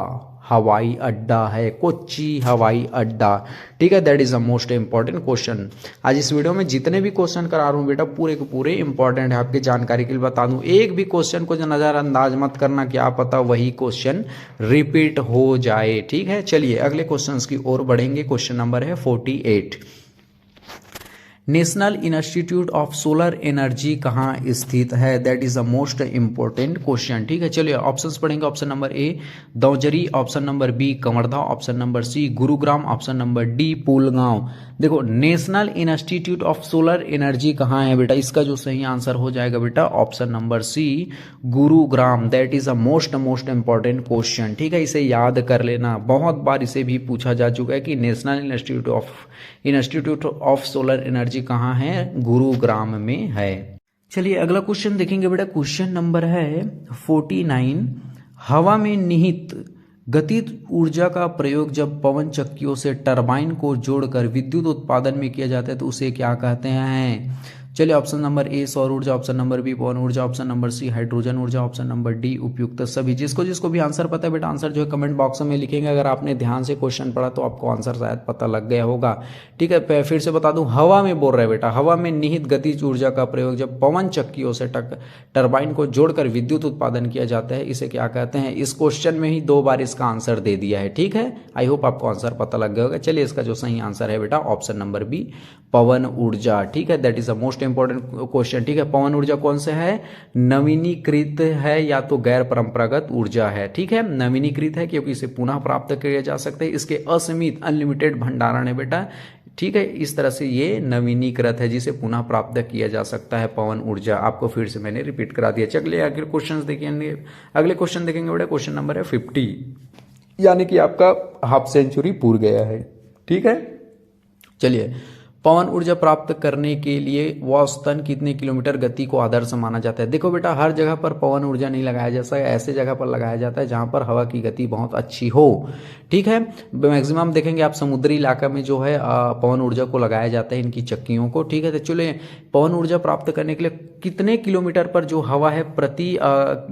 हवाई अड्डा है, कोच्चि हवाई अड्डा, ठीक है। That is the most important question. आज इस वीडियो में जितने भी क्वेश्चन करा रहा हूं बेटा पूरे के पूरे इंपॉर्टेंट है, आपकी जानकारी के लिए बता दूं। एक भी क्वेश्चन को नजरअंदाज मत करना, क्या पता वही क्वेश्चन रिपीट हो जाए, ठीक है। चलिए अगले क्वेश्चन की ओर बढ़ेंगे। क्वेश्चन नंबर है 48। National Institute of Solar Energy कहाँ स्थित है? That is the most important question. ठीक है, चलिए ऑप्शंस पढ़ेंगे। Option number A Daujari, option number B Kawardha, option number C Gurugram, option number D Pulgaon. देखो National Institute of Solar Energy कहाँ है बेटा? इसका जो सही आंसर हो जाएगा बेटा option number C Gurugram. That is a most important question. ठीक है, इसे याद कर लेना, बहुत बार इसे भी पूछा जा चुका है कि national Institute of Solar Energy कहाँ है? गुरुग्राम में है। चलिए अगला क्वेश्चन देखेंगे बेटा। क्वेश्चन नंबर है 49। हवा में निहित गतिज ऊर्जा का प्रयोग जब पवन चक्कियों से टरबाइन को जोड़कर विद्युत उत्पादन में किया जाता है तो उसे क्या कहते हैं? चलिए ऑप्शन नंबर ए सौर ऊर्जा, ऑप्शन नंबर बी पवन ऊर्जा, ऑप्शन नंबर सी हाइड्रोजन ऊर्जा, ऑप्शन नंबर डी उपयुक्त सभी। जिसको भी आंसर पता है बेटा आंसर जो है कमेंट बॉक्स में लिखेंगे। अगर आपने ध्यान से क्वेश्चन पढ़ा तो आपको आंसर शायद पता लग गया होगा। ठीक है, फिर से बता दूं, हवा में बोल रहे बेटा, हवा में निहित गतिज ऊर्जा का प्रयोग जब पवन चक्कियों से टरबाइन को जोड़कर विद्युत उत्पादन किया जाता है इसे क्या कहते हैं? इस क्वेश्चन में ही 2 बार इसका आंसर दे दिया है। ठीक है, आई होप आपको आंसर पता लग गया होगा। चलिए इसका जो सही आंसर है बेटा ऑप्शन नंबर बी पवन ऊर्जा। ठीक है, that is the most important question. ठीक है, पवन ऊर्जा कौन से है? नवीनीकृत है या तो गैर परंपरागत ऊर्जा है। ठीक है, नवीनीकृत है क्योंकि इसे पुनः प्राप्त किया जा सकता है, इसके असीमित अनलिमिटेड भंडारण है बेटा। ठीक है, इस तरह से ये नवीनीकृत है जिसे पुनः प्राप्त किया जा सकता है पवन ऊर्जा। आपको फिर से मैंने रिपीट करा दिया। चलिए अगले क्वेश्चन देखेंगे। अगले क्वेश्चन देखेंगे बेटा। क्वेश्चन नंबर है 50, यानी कि आपका हाफ सेंचुरी पूर गया है। ठीक है, चलिए पवन ऊर्जा प्राप्त करने के लिए औसतन कितने किलोमीटर गति को आदर्श माना जाता है? देखो बेटा हर जगह पर पवन ऊर्जा नहीं लगाया जाता है, ऐसे जगह पर लगाया जाता है जहां पर हवा की गति बहुत अच्छी हो। ठीक है, मैक्सिमम देखेंगे आप समुद्री इलाका में जो है पवन ऊर्जा को लगाया जाता है इनकी चक्कियों को। ठीक है, तो चलिए पवन ऊर्जा प्राप्त करने के लिए कितने किलोमीटर पर जो हवा है प्रति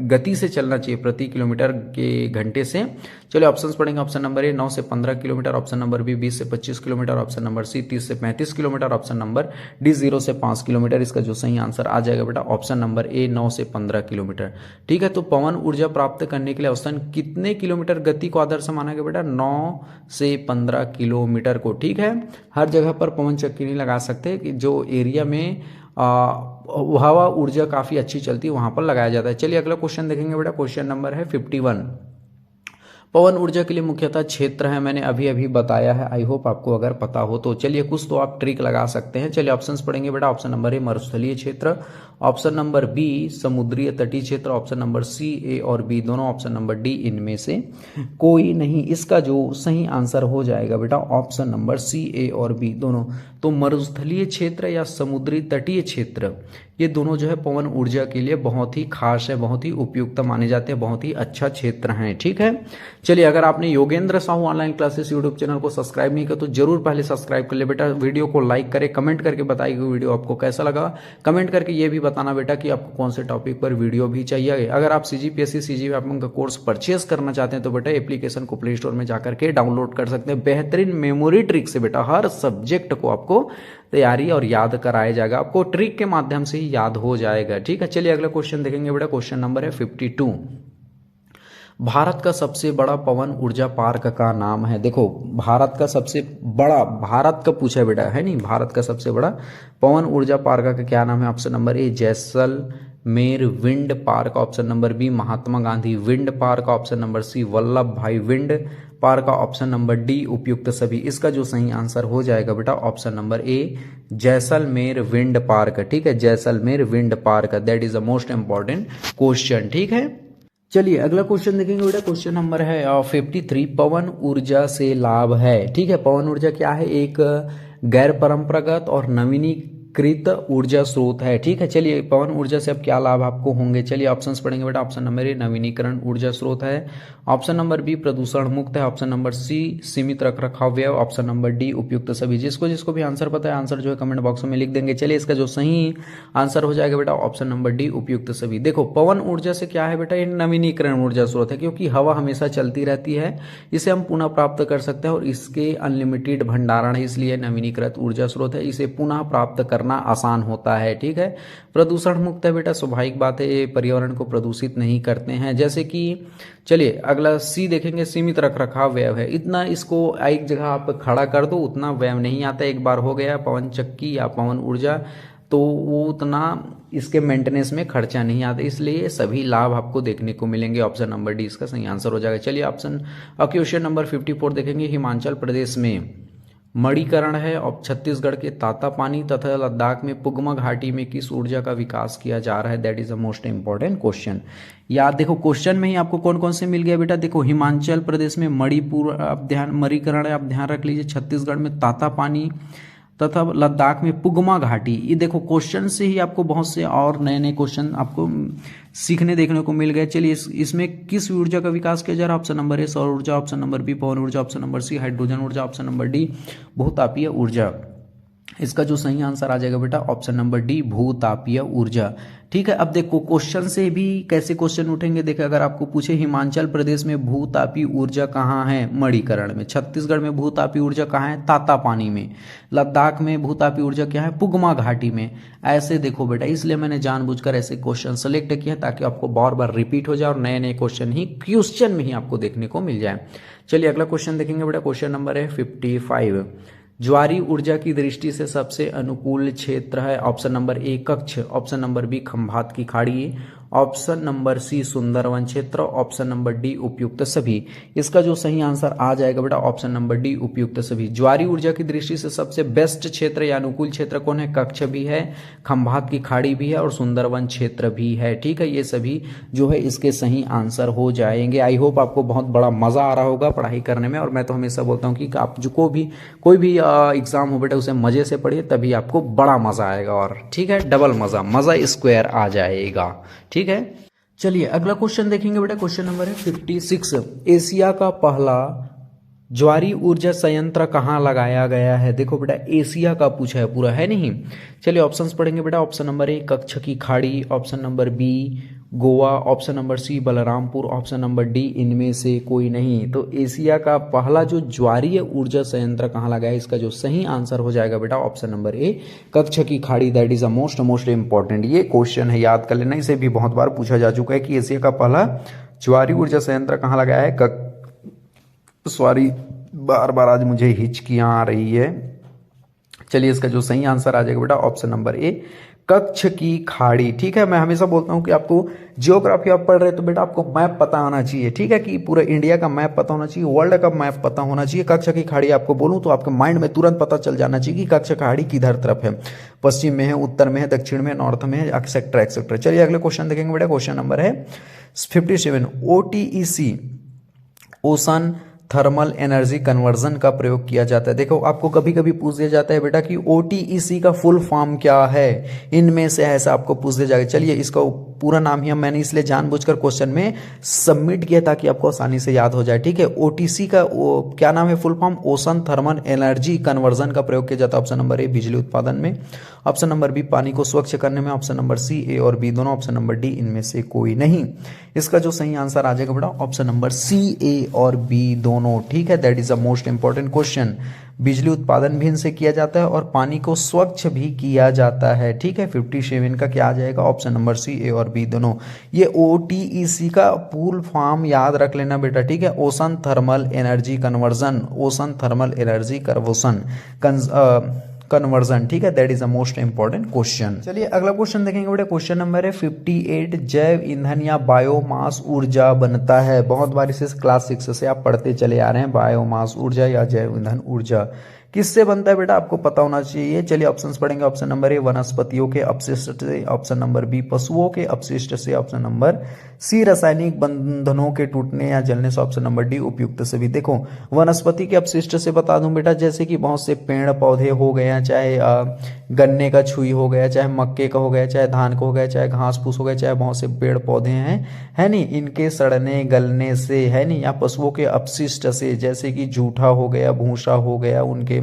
गति से चलना चाहिए, प्रति किलोमीटर के घंटे से? चलिए ऑप्शंस पढ़ेंगे। ऑप्शन नंबर ए 9 से 15 किलोमीटर, ऑप्शन नंबर बी 20 से 25 किलोमीटर, ऑप्शन नंबर सी 30 से 35 किलोमीटर, ऑप्शन नंबर डी 0 से 5 किलोमीटर। इसका जो सही आंसर आ जाएगा बेटा ऑप्शन नंबर ए 9 से 15 किलोमीटर। ठीक है, तो पवन ऊर्जा प्राप्त करने के लिए औसतन कितने किलोमीटर गति को आदर्श माना गया बेटा? 9 से 15 किलोमीटर को। ठीक है, हर जगह पर पवन चक्की नहीं लगा सकते, कि जो एरिया में हवा ऊर्जा काफी अच्छी चलती है वहां पर लगाया जाता है। चलिए अगला क्वेश्चन देखेंगे बेटा। क्वेश्चन नंबर है 51। पवन ऊर्जा के लिए मुख्यतः क्षेत्र है, मैंने अभी अभी बताया है, आई होप आपको अगर पता हो तो। चलिए कुछ तो आप ट्रिक लगा सकते हैं। चलिए ऑप्शंस पढ़ेंगे बेटा। ऑप्शन नंबर ए मरुस्थलीय क्षेत्र, ऑप्शन नंबर बी समुद्रीय तटीय क्षेत्र, ऑप्शन नंबर सी ए और बी दोनों, ऑप्शन नंबर डी इनमें से कोई नहीं। इसका जो सही आंसर हो जाएगा बेटा ऑप्शन नंबर सी ए और बी दोनों। तो मरुस्थलीय क्षेत्र या समुद्री तटीय क्षेत्र ये दोनों जो है पवन ऊर्जा के लिए बहुत ही खास है, बहुत ही उपयुक्त माने जाते हैं, बहुत ही अच्छा क्षेत्र है। ठीक है, चलिए अगर आपने Yogendra Sahu online classes YouTube channel को सब्सक्राइब नहीं किया तो जरूर पहले सब्सक्राइब कर ले बेटा। वीडियो को लाइक करें, कमेंट करके बताइए वीडियो आपको कैसा लगा। कमेंट करके ये भी बताना बेटा कि आपको कौन से टॉपिक पर वीडियो भी चाहिए। अगर आप CGPSC CGWAPM का कोर्स परचेस करना चाहते हैं तो बेटा एप्लीकेशन को प्ले स्टोर में जाकर के डाउनलोड कर सकते हैं। बेहतरीन मेमोरी ट्रिक से बेटा हर सब्जेक्ट को आपको तैयारी और याद कराया जाएगा, आपको ट्रिक के माध्यम से ही याद हो जाएगा। ठीक है, चलिए अगला क्वेश्चन देखेंगे बेटा। क्वेश्चन नंबर है 52। भारत का सबसे बड़ा पवन ऊर्जा पार्क का नाम है? देखो भारत का सबसे बड़ा, भारत का पूछा है बेटा, है नहीं, भारत का सबसे बड़ा पवन ऊर्जा पार्क का क्या नाम है? Option number A Jaisalmer wind park, option number B Mahatma Gandhi wind park, option number C Vallabh Bhai wind park, option number D उपयुक्त सभी। इसका जो सही आंसर हो जाएगा बेटा option number A Jaisalmer wind park. ठीक है, Jaisalmer wind park, that is the most important question. ठीक है, चलिए अगला क्वेश्चन देखेंगे बेटा। क्वेश्चन नंबर है 53। पवन ऊर्जा से लाभ है? ठीक है, पवन ऊर्जा क्या है? एक गैर परंपरागत और नवीनीकृत ऊर्जा स्रोत है। ठीक है, चलिए पवन ऊर्जा से अब क्या लाभ आपको होंगे? चलिए ऑप्शंस पढ़ेंगे बेटा। ऑप्शन नंबर ए नवीनीकरण ऊर्जा स्रोत है, ऑप्शन नंबर बी प्रदूषण मुक्त है, ऑप्शन नंबर सी सीमित रखरखाव व्यय, ऑप्शन नंबर डी उपयुक्त सभी। जिसको भी आंसर पता है आंसर जो है कमेंट बॉक्स में लिख देंगे। चलिए इसका जो सही आंसर हो जाएगा बेटा ऑप्शन नंबर डी उपयुक्त सभी। देखो पवन ऊर्जा से क्या है बेटा? ये नवीनीकरण ऊर्जा स्रोत है, क्योंकि हवा हमेशा चलती रहती है, इसे हम पुनः प्राप्त कर सकते हैं और इसके अनलिमिटेड भंडारण है, इसलिए नवीनीकृत ऊर्जा स्रोत है। इसे पुनः प्राप्त करना करना आसान होता है। ठीक है, प्रदूषण मुक्त है बेटा, स्वाभाविक बात है, ये पर्यावरण को प्रदूषित नहीं करते हैं। जैसे कि चलिए अगला सी देखेंगे, सीमित रख रखाव व्यय है, इतना इसको एक जगह आप खड़ा कर दो उतना व्यय नहीं आता, एक बार हो गया पवन चक्की या पवन ऊर्जा तो वो उतना इसके मेंटेनेंस में खर्चा नहीं आता, इसलिए सभी लाभ आपको देखने को मिलेंगे। ऑप्शन नंबर डी इसका सही आंसर हो जाएगा। चलिए ऑप्शन क्वेश्चन नंबर 54 देखेंगे, हिमाचल प्रदेश में मणिकरण है और छत्तीसगढ़ के तातापानी तथा लद्दाख में पुगमा घाटी में किस ऊर्जा का विकास किया जा रहा है, that is the most important question. याद देखो क्वेश्चन में ही आपको कौन कौन से मिल गया बेटा, देखो हिमाचल प्रदेश में मणिकरण है, आप ध्यान रख लीजिए, छत्तीसगढ़ में तातापानी तथा लद्दाख में पुगमा घाटी। ये देखो क्वेश्चन से ही आपको बहुत से और नए नए क्वेश्चन आपको सीखने देखने को मिल गए। चलिए इसमें किस ऊर्जा का विकास किया जा रहा है, ऑप्शन नंबर ए सौर ऊर्जा, ऑप्शन नंबर बी पवन ऊर्जा, ऑप्शन नंबर सी हाइड्रोजन ऊर्जा, ऑप्शन नंबर डी भूतापीय ऊर्जा। इसका जो सही आंसर आ जाएगा बेटा ऑप्शन नंबर डी भूतापीय ऊर्जा। ठीक है, अब देखो क्वेश्चन से भी कैसे क्वेश्चन उठेंगे, देखिए अगर आपको पूछे हिमाचल प्रदेश में भूतापीय ऊर्जा कहाँ है, मणिकरण में, छत्तीसगढ़ में भूतापीय ऊर्जा कहाँ है, तातापानी में, लद्दाख में भूतापीय ऊर्जा क्या है, पुगमा घाटी में। ऐसे देखो बेटा, इसलिए मैंने जानबूझकर ऐसे क्वेश्चन सेलेक्ट किया ताकि आपको बार बार रिपीट हो जाए और नए नए क्वेश्चन ही क्वेश्चन में ही आपको देखने को मिल जाए। चलिए अगला क्वेश्चन देखेंगे बेटा, क्वेश्चन नंबर है 55। ज्वारीय ऊर्जा की दृष्टि से सबसे अनुकूल क्षेत्र है, option number A Kutch, option number B Khambhat की खाड़ी, ऑप्शन नंबर सी सुंदरवन क्षेत्र, ऑप्शन नंबर डी उपयुक्त सभी। इसका जो सही आंसर आ जाएगा बेटा ऑप्शन नंबर डी उपयुक्त सभी। ज्वारीय ऊर्जा की दृष्टि से सबसे बेस्ट क्षेत्र या अनुकूल क्षेत्र कौन है, कच्छ भी है, खंभात की खाड़ी भी है और सुंदरवन क्षेत्र भी है। ठीक है, ये सभी जो है इसके सही आंसर हो जाएंगे। आई होप आपको बहुत बड़ा मजा आ रहा होगा पढ़ाई करने में, और मैं तो हमेशा बोलता हूँ कि आप जो कोई भी एग्जाम हो बेटा उसे मजे से पढ़िए, तभी आपको बड़ा मजा आएगा, और ठीक है डबल मजा स्क्वायर आ जाएगा। ठीक है, चलिए अगला क्वेश्चन देखेंगे बेटा, क्वेश्चन नंबर है 56। एशिया का पहला ज्वारीय ऊर्जा संयंत्र कहाँ लगाया गया है, देखो बेटा एशिया का पूछा है पूरा, है नहीं। चलिए ऑप्शंस पढ़ेंगे बेटा, ऑप्शन नंबर ए कच्छ की खाड़ी, option number B Goa, option number C Balrampur, option number D इनमें से कोई नहीं। तो एशिया का पहला जो ज्वारीय ऊर्जा संयंत्र कहाँ लगा है, इसका जो सही आंसर हो जाएगा बेटा ऑप्शन नंबर ए कच्छ की खाड़ी, that is a most important. ये क्वेश्चन है, याद कर लेना, इसे भी बहुत बार पूछा जा चुका है कि एशिया का पहला ज्वारीय ऊर्जा संयंत्र कहाँ लगाया है। सॉरी बार बार आज मुझे हिचकियां आ रही है। चलिए इसका जो सही आंसर आ जाएगा बेटा ऑप्शन नंबर ए कच्छ की खाड़ी। ठीक है, मैं हमेशा बोलता हूं कि आपको जियोग्राफी आप पढ़ रहे तो बेटा आपको मैप पता होना चाहिए। ठीक है, कि पूरा इंडिया का मैप पता होना चाहिए, वर्ल्ड का मैप पता होना चाहिए। कच्छ की खाड़ी आपको बोलूं तो आपके माइंड में तुरंत पता चल जाना चाहिए कि कच्छ खाड़ी किधर तरफ है, पश्चिम में है, उत्तर में है, दक्षिण में है, नॉर्थ में है, एक्सेट्रा एक्सेट्रा। चलिए अगले क्वेश्चन देखेंगे बेटा, क्वेश्चन नंबर है 57। OTEC ocean thermal energy conversion का प्रयोग किया जाता है। देखो आपको कभी कभी पूछ दिया जाता है बेटा कि OTEC का फुल फॉर्म क्या है, इनमें से ऐसा आपको पूछ दिया जाएगा। चलिए इसका पूरा नाम ही मैंने इसलिए जानबूझकर क्वेश्चन में सबमिट किया ताकि आपको आसानी से याद हो जाए। ठीक है, OTC का क्या नाम है full form, ocean thermal energy conversion का प्रयोग किया जाता है। ऑप्शन नंबर ए बिजली उत्पादन में, ऑप्शन नंबर बी पानी को स्वच्छ करने में, ऑप्शन नंबर सी ए और बी दोनों, ऑप्शन नंबर डी इनमें से कोई नहीं। इसका जो सही आंसर आ जाएगा बेटा ऑप्शन नंबर सी ए और बी दोनों। ठीक है, that is a most important question. बिजली उत्पादन भी इनसे किया जाता है और पानी को स्वच्छ भी किया जाता है। ठीक है, 57 का क्या आ जाएगा ऑप्शन नंबर सी ए और बी दोनों। ये OTEC का फुल फॉर्म याद रख लेना बेटा। ठीक है, ocean thermal energy conversion, ocean thermal energy conversion. ठीक है, that is the most important question. चलिए अगला क्वेश्चन देखेंगे बेटा, क्वेश्चन नंबर है 58। जैव ईंधन या बायोमास ऊर्जा बनता है, बहुत बार इसे क्लास 6 से आप पढ़ते चले आ रहे हैं, बायोमास ऊर्जा या जैव ईंधन ऊर्जा किससे बनता है बेटा आपको पता होना चाहिए। चलिए ऑप्शंस पढ़ेंगे, ऑप्शन नंबर ए वनस्पतियों के अपशिष्ट से, ऑप्शन नंबर बी पशुओं के अपशिष्ट से, ऑप्शन नंबर सी रासायनिक बंधनों के टूटने या जलने से, ऑप्शन नंबर डी उपयुक्त सभी। देखो वनस्पति के अपशिष्ट से बता दूं बेटा, जैसे कि बहुत से पेड़ पौधे हो गए, चाहे गन्ने का छुई हो गया, चाहे मक्के का हो गया, चाहे धान का हो गया, चाहे घास फूस हो गया, चाहे बहुत से पेड़ पौधे हैं, है नहीं, इनके सड़ने गलने से, है नहीं, या पशुओं के अपशिष्ट से, जैसे कि जूठा हो गया, भूसा हो गया, उनके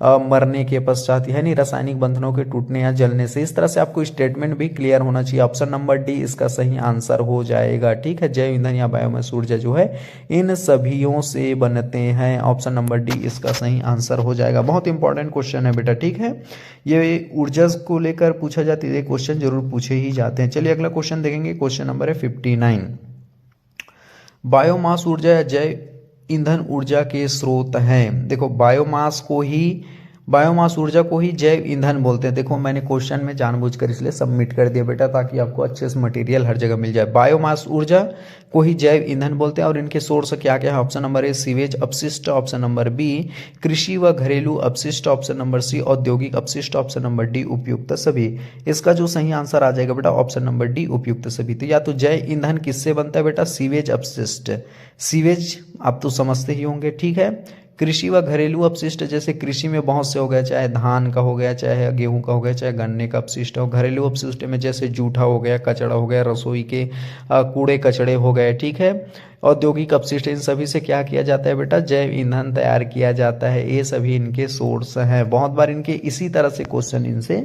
मरने के पश्चात, यानी रासायनिक बंधनों के टूटने या जलने से। इस तरह से आपको स्टेटमेंट भी क्लियर होना चाहिए। ऑप्शन नंबर डी इसका सही आंसर हो जाएगा। ठीक है, जैव ईंधन या बायोमास ऊर्जा जो है इन सभीयों से बनते हैं। ऑप्शन नंबर डी इसका सही आंसर हो जाएगा। बहुत इंपॉर्टेंट क्वेश्चन है बेटा। ठीक है, ये ऊर्जा को लेकर पूछा जाता है, ये क्वेश्चन जरूर पूछे ही जाते हैं। चलिए अगला क्वेश्चन देखेंगे। क्वेश्चन नंबर है 59। बायोमास ऊर्जा या जैव ईंधन ऊर्जा के स्रोत हैं। देखो बायोमास ऊर्जा को ही जैव ईंधन बोलते हैं। देखो मैंने क्वेश्चन में जानबूझकर इसलिए सबमिट कर दिया बेटा, ताकि आपको अच्छे से मटेरियल हर जगह मिल जाए। बायोमास ऊर्जा को ही जैव ईंधन बोलते हैं और इनके सोर्स क्या क्या है। ऑप्शन नंबर ए सीवेज अपशिष्ट, ऑप्शन नंबर बी कृषि व घरेलू अपशिष्ट, ऑप्शन नंबर सी औद्योगिक अपशिष्ट, ऑप्शन नंबर डी उपयुक्त सभी। इसका जो सही आंसर आ जाएगा बेटा ऑप्शन नंबर डी उपयुक्त सभी। तो या तो जैव ईंधन किससे बनता है बेटा, सीवेज अपशिष्ट। सीवेज आप तो समझते ही होंगे। ठीक है, कृषि व घरेलू अपशिष्ट, जैसे कृषि में बहुत से हो गया, चाहे धान का हो गया, चाहे गेहूं का हो गया, चाहे गन्ने का अपशिष्ट हो। घरेलू अपशिष्ट में जैसे जूठा हो गया, कचड़ा हो गया, रसोई के कूड़े कचड़े हो गए। ठीक है, औद्योगिक अपशिष्ट, इन सभी से क्या किया जाता है बेटा, जैव ईंधन तैयार किया जाता है। ये सभी इनके सोर्स हैं। बहुत बार इनके इसी तरह से क्वेश्चन इनसे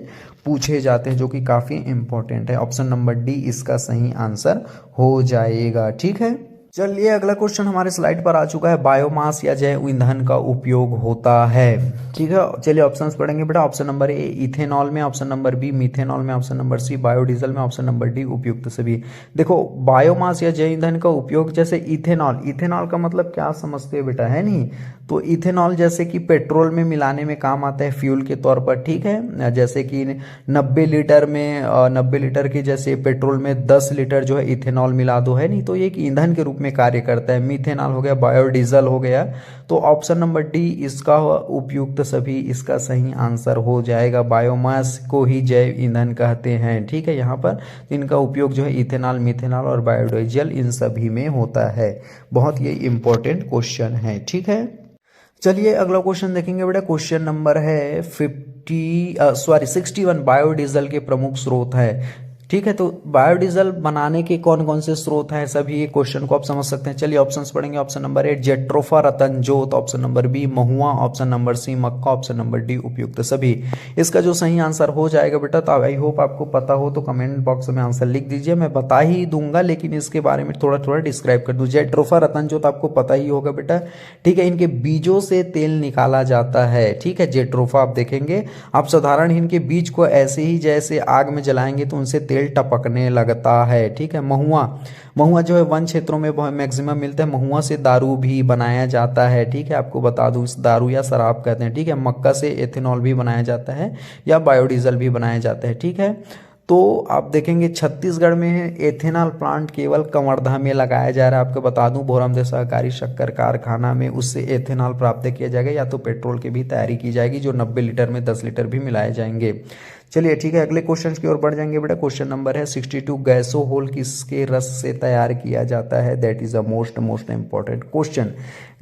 पूछे जाते हैं, जो कि काफी इंपॉर्टेंट है। ऑप्शन नंबर डी इसका सही आंसर हो जाएगा। ठीक है, चलिए अगला क्वेश्चन हमारे स्लाइड पर आ चुका है। बायोमास या जैव ईंधन का उपयोग होता है। ठीक है, चलिए ऑप्शंस पढ़ेंगे बेटा। ऑप्शन नंबर ए इथेनॉल में, ऑप्शन नंबर बी मिथेनॉल में, ऑप्शन नंबर सी बायोडीजल में, ऑप्शन नंबर डी उपयुक्त सभी। देखो बायोमास या जैव ईंधन का उपयोग, जैसे इथेनॉल का मतलब क्या समझते हैं बेटा, है नहीं। तो इथेनॉल जैसे कि पेट्रोल में मिलाने में काम आता है फ्यूल के तौर पर। ठीक है, जैसे कि 90 लीटर के जैसे पेट्रोल में 10 लीटर जो है इथेनॉल मिला दो, है नहीं, तो ये एक ईंधन के रूप में कार्य करता है। मिथेनॉल हो गया, बायोडीजल हो गया। तो ऑप्शन नंबर डी इसका उपयुक्त सभी इसका सही आंसर हो जाएगा। बायोमास को ही जैव ईंधन कहते हैं। ठीक है, यहाँ पर इनका उपयोग जो है इथेनॉल, मिथेनॉल और बायोडीजल इन सभी में होता है। बहुत ये इंपॉर्टेंट क्वेश्चन है। ठीक है, चलिए अगला क्वेश्चन देखेंगे बेटा। क्वेश्चन नंबर है 61। बायोडीजल के प्रमुख स्रोत है। ठीक है, तो बायोडीजल बनाने के कौन कौन से स्रोत हैं, सभी ये क्वेश्चन को आप समझ सकते हैं। चलिए ऑप्शंस पढ़ेंगे। ऑप्शन नंबर ए जेट्रोफा रतनजोत, ऑप्शन नंबर बी महुआ, ऑप्शन नंबर सी मक्का, ऑप्शन नंबर डी उपयुक्त सभी। इसका जो सही आंसर हो जाएगा बेटा, तो आई होप आपको पता हो, तो कमेंट बॉक्स में आंसर लिख दीजिए। मैं बता ही दूंगा, लेकिन इसके बारे में थोड़ा थोड़ा डिस्क्राइब कर दूं। जेट्रोफा रतनजोत आपको पता ही होगा बेटा। ठीक है, इनके बीजों से तेल निकाला जाता है। ठीक है, जेट्रोफा आप देखेंगे, आप साधारण इनके बीज को ऐसे ही जैसे आग में जलाएंगे तो उनसे तेल टपकने लगता है। ठीक है, महुआ जो है वन क्षेत्रों में बहुत मैक्सिमम मिलता है। महुआ से दारू भी बनाया जाता है। ठीक है, आपको बता दूं, दारू या शराब कहते हैं। ठीक है, मक्का से एथेनॉल भी बनाया जाता है या बायोडीजल भी बनाया जाता है। ठीक है, तो आप देखेंगे छत्तीसगढ़ में एथेनॉल प्लांट केवल कवर्धा में लगाया जा रहा है। आपको बता दूं, भोरमदेव सहकारी शक्कर कारखाना में उससे एथेनॉल प्राप्त किया जाएगा, या तो पेट्रोल की भी तैयारी की जाएगी, जो 90 लीटर में 10 लीटर भी मिलाए जाएंगे। चलिए ठीक है, अगले क्वेश्चन की ओर बढ़ जाएंगे बेटा। क्वेश्चन नंबर है 62। गैसोहोल किसके रस से तैयार किया जाता है? That is a most important question.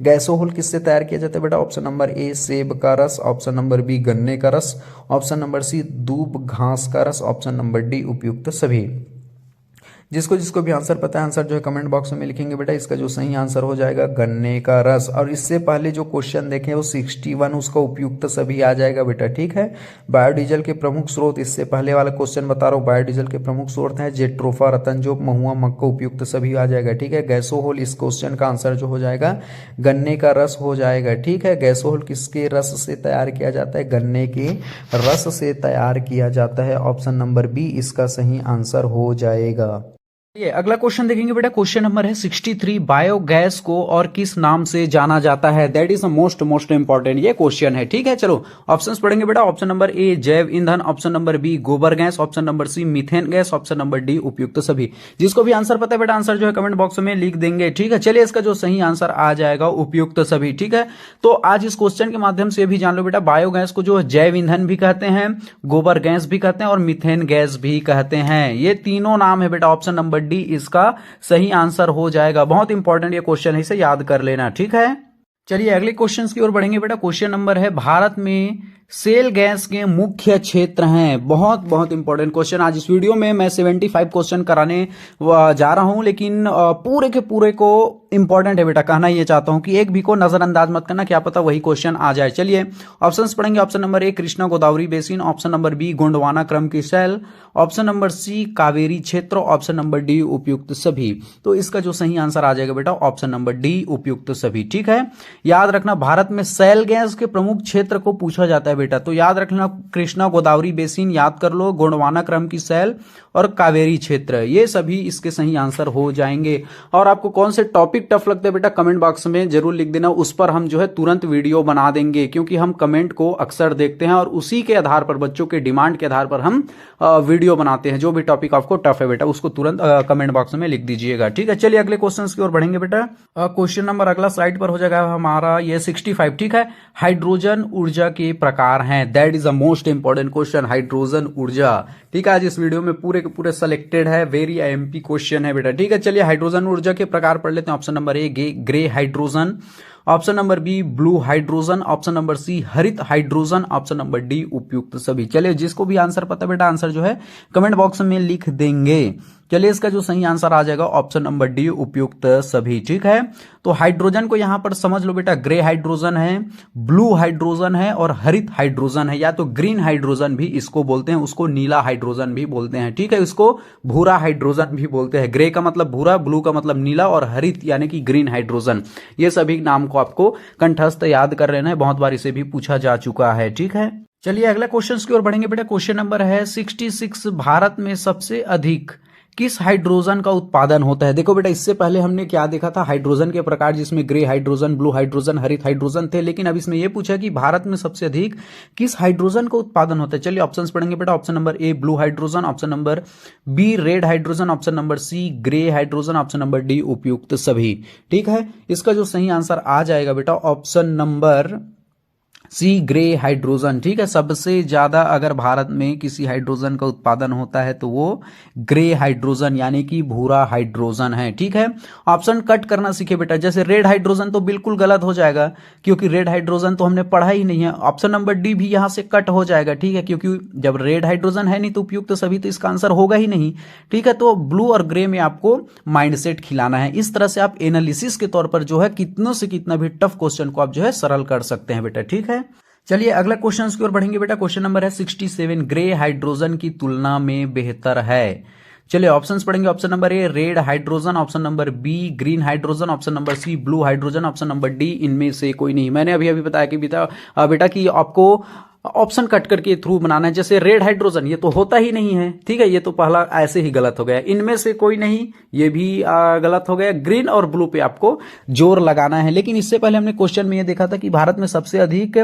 Gasohol किससे तैयार किया जाता है बेटा? ऑप्शन नंबर ए सेब का रस, ऑप्शन नंबर बी गन्ने का रस, ऑप्शन नंबर सी दूब घास का रस, ऑप्शन नंबर डी उपयुक्त सभी। जिसको भी आंसर पता है, आंसर जो है कमेंट बॉक्स में लिखेंगे बेटा। इसका जो सही आंसर हो जाएगा गन्ने का रस। और इससे पहले जो क्वेश्चन देखें वो 61, उसका उपयुक्त सभी आ जाएगा बेटा। ठीक है, बायोडीजल के प्रमुख स्रोत, इससे पहले वाला क्वेश्चन बता रहा हूँ, बायोडीजल के प्रमुख स्रोत हैं जेट्रोफा, रतनजोग, महुआ, मक्का, उपयुक्त सभी आ जाएगा। ठीक है, गैसोहोल इस क्वेश्चन का आंसर जो हो जाएगा गन्ने का रस हो जाएगा। ठीक है, गैसोहोल किसके रस से तैयार किया जाता है? गन्ने के रस से तैयार किया जाता है। ऑप्शन नंबर बी इसका सही आंसर हो जाएगा। ये अगला क्वेश्चन देखेंगे बेटा। क्वेश्चन नंबर है 63। बायोगैस को और किस नाम से जाना जाता है? दैट इज मोस्ट इंपॉर्टेंट ये क्वेश्चन है। ठीक है, चलो ऑप्शंस पढ़ेंगे बेटा। ऑप्शन नंबर ए जैव ईंधन, ऑप्शन नंबर बी गोबर gas, option number C methane gas, option number D उपयुक्त सभी। जिसको भी आंसर पता है बेटा, आंसर जो है कमेंट बॉक्स में लिख देंगे। ठीक है, चलिए इसका जो सही आंसर आ जाएगा उपयुक्त सभी। ठीक है, तो आज इस क्वेश्चन के माध्यम से भी जान लो बेटा, बायोगैस को जो जैव ईंधन भी कहते हैं, गोबर गैस भी कहते हैं और मीथेन गैस भी कहते हैं। ये तीनों नाम है बेटा। ऑप्शन नंबर डी इसका सही आंसर हो जाएगा। बहुत इंपॉर्टेंट ये क्वेश्चन है, इसे याद कर लेना। ठीक है, चलिए अगले क्वेश्चन की ओर बढ़ेंगे बेटा। क्वेश्चन नंबर है भारत में सेल गैस के मुख्य क्षेत्र हैं? बहुत बहुत इंपॉर्टेंट क्वेश्चन। आज इस वीडियो में मैं 75 क्वेश्चन कराने जा रहा हूं, लेकिन पूरे के पूरे को इंपॉर्टेंट है बेटा। कहना ये चाहता हूं कि एक भी को नजरअंदाज मत करना, क्या पता वही क्वेश्चन आ जाए। चलिए ऑप्शंस पढ़ेंगे। Option number A Krishna Godavari basin, option number B Gondwana क्रम की सेल, ऑप्शन नंबर सी कावेरी क्षेत्र, ऑप्शन नंबर डी उपयुक्त सभी। तो इसका जो सही आंसर आ जाएगा बेटा ऑप्शन नंबर डी उपयुक्त सभी। ठीक है, याद रखना भारत में सेल गैस के प्रमुख क्षेत्र को पूछा जाता है बेटा, तो याद रखना कृष्णा गोदावरी बेसिन याद कर लो, गोंडवाना क्रम की सेल और कावेरी क्षेत्र, ये सभी इसके सही आंसर हो जाएंगे। और आपको कौन से टॉपिक टफ लगते हैं बेटा कमेंट बॉक्स में जरूर लिख देना, उस पर हम जो है तुरंत वीडियो बना देंगे, क्योंकि हम कमेंट को अक्सर देखते हैं और उसी के आधार पर, बच्चों के डिमांड के आधार पर हम वीडियो बनाते हैं। जो भी टॉपिक आपको टफ है बेटा उसको तुरंत कमेंट बॉक्स में लिख दीजिएगा। ठीक है, चलिए अगले क्वेश्चन की ओर बढ़ेंगे बेटा। क्वेश्चन नंबर अगला स्लाइड पर हो जाएगा हमारा ये 65। ठीक है, हाइड्रोजन ऊर्जा के प्रकार हैं, that is the most important question, hydrogen ऊर्जा। ठीक है, आज इस वीडियो में पूरे के पूरे सिलेक्टेड है, वेरी आईएमपी क्वेश्चन है बेटा। ठीक है, चलिए हाइड्रोजन ऊर्जा के प्रकार पढ़ लेते हैं। Option number A grey hydrogen, option number B blue hydrogen, option number C हरित हाइड्रोजन, ऑप्शन नंबर डी उपयुक्त सभी। चलिए जिसको भी आंसर पता बेटा आंसर जो है कमेंट बॉक्स में लिख देंगे। चलिए इसका जो सही आंसर आ जाएगा ऑप्शन नंबर डी उपयुक्त सभी। ठीक है, तो हाइड्रोजन को यहां पर समझ लो बेटा, ग्रे हाइड्रोजन है, ब्लू हाइड्रोजन है और हरित हाइड्रोजन है, या तो ग्रीन हाइड्रोजन भी इसको बोलते हैं, उसको नीला हाइड्रोजन भी बोलते हैं। ठीक है, इसको भूरा हाइड्रोजन भी बोलते हैं। ग्रे का मतलब भूरा, ब्लू का मतलब नीला और हरित यानी कि ग्रीन हाइड्रोजन, ये सभी नाम को आपको कंठस्थ याद कर लेना है, बहुत बार इसे भी पूछा जा चुका है। ठीक है, चलिए अगला क्वेश्चन की ओर बढ़ेंगे बेटा। क्वेश्चन नंबर है 66, भारत में सबसे अधिक किस हाइड्रोजन का उत्पादन होता है? देखो बेटा, इससे पहले हमने क्या देखा था, हाइड्रोजन के प्रकार, जिसमें ग्रे हाइड्रोजन, ब्लू हाइड्रोजन, हरित हाइड्रोजन थे, लेकिन अब इसमें यह पूछा कि भारत में सबसे अधिक किस हाइड्रोजन का उत्पादन होता है। चलिए ऑप्शंस पढ़ेंगे बेटा। Option number A blue hydrogen, option number B red hydrogen, option number C grey hydrogen, option number D उपयुक्त सभी। ठीक है, इसका जो सही आंसर आ जाएगा बेटा option number C grey hydrogen. ठीक है, सबसे ज्यादा अगर भारत में किसी हाइड्रोजन का उत्पादन होता है तो वो ग्रे हाइड्रोजन यानी कि भूरा हाइड्रोजन है। ठीक है, ऑप्शन कट करना सीखे बेटा, जैसे रेड हाइड्रोजन तो बिल्कुल गलत हो जाएगा, क्योंकि रेड हाइड्रोजन तो हमने पढ़ा ही नहीं है। ऑप्शन नंबर डी भी यहां से कट हो जाएगा। ठीक है, क्योंकि जब रेड हाइड्रोजन है नहीं तो उपयुक्त सभी, तो इसका आंसर होगा ही नहीं। ठीक है, तो ब्लू और ग्रे में आपको माइंडसेट खिलाना है। इस तरह से आप एनालिसिस के तौर पर जो है कितना से कितना भी टफ क्वेश्चन को आप जो है सरल कर सकते हैं बेटा। ठीक है, चलिए अगला क्वेश्चन की ओर बढ़ेंगे बेटा। क्वेश्चन नंबर है 67, ग्रे हाइड्रोजन की तुलना में बेहतर है। चलिए ऑप्शंस पढ़ेंगे। Option number A red hydrogen, option number B green hydrogen, option number C blue hydrogen, option number D इनमें से कोई नहीं। मैंने अभी बताया कि बेटा कि आपको ऑप्शन कट करके थ्रू बनाना है। जैसे रेड हाइड्रोजन ये तो होता ही नहीं है, ठीक है, ये तो पहला ऐसे ही गलत हो गया। इनमें से कोई नहीं, ये भी गलत हो गया। ग्रीन और ब्लू पे आपको जोर लगाना है। लेकिन इससे पहले हमने क्वेश्चन में ये देखा था कि भारत में सबसे अधिक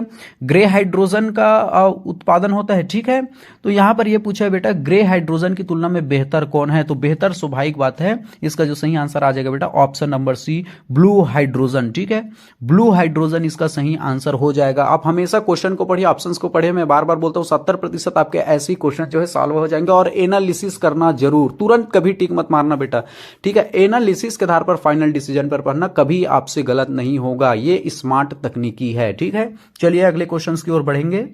ग्रे हाइड्रोजन का उत्पादन होता है। ठीक है, तो यहां पर यह पूछा है बेटा ग्रे हाइड्रोजन की तुलना में बेहतर कौन है, तो बेहतर स्वाभाविक बात है, इसका जो सही आंसर आ जाएगा बेटा option number C blue hydrogen. ठीक है, ब्लू हाइड्रोजन इसका सही आंसर हो जाएगा। आप हमेशा क्वेश्चन को पढ़िए, ऑप्शन को पढ़े। मैं बार बार बोलता हूं 70% आपके ऐसे क्वेश्चन जो है सॉल्व हो जाएंगे। और एनालिसिस करना जरूर, तुरंत कभी टिक मत मारना बेटा। ठीक है, एनालिसिस के आधार पर फाइनल डिसीजन पर पढ़ना, कभी आपसे गलत नहीं होगा। ये स्मार्ट तकनीकी है। ठीक है, चलिए अगले क्वेश्चन की ओर बढ़ेंगे।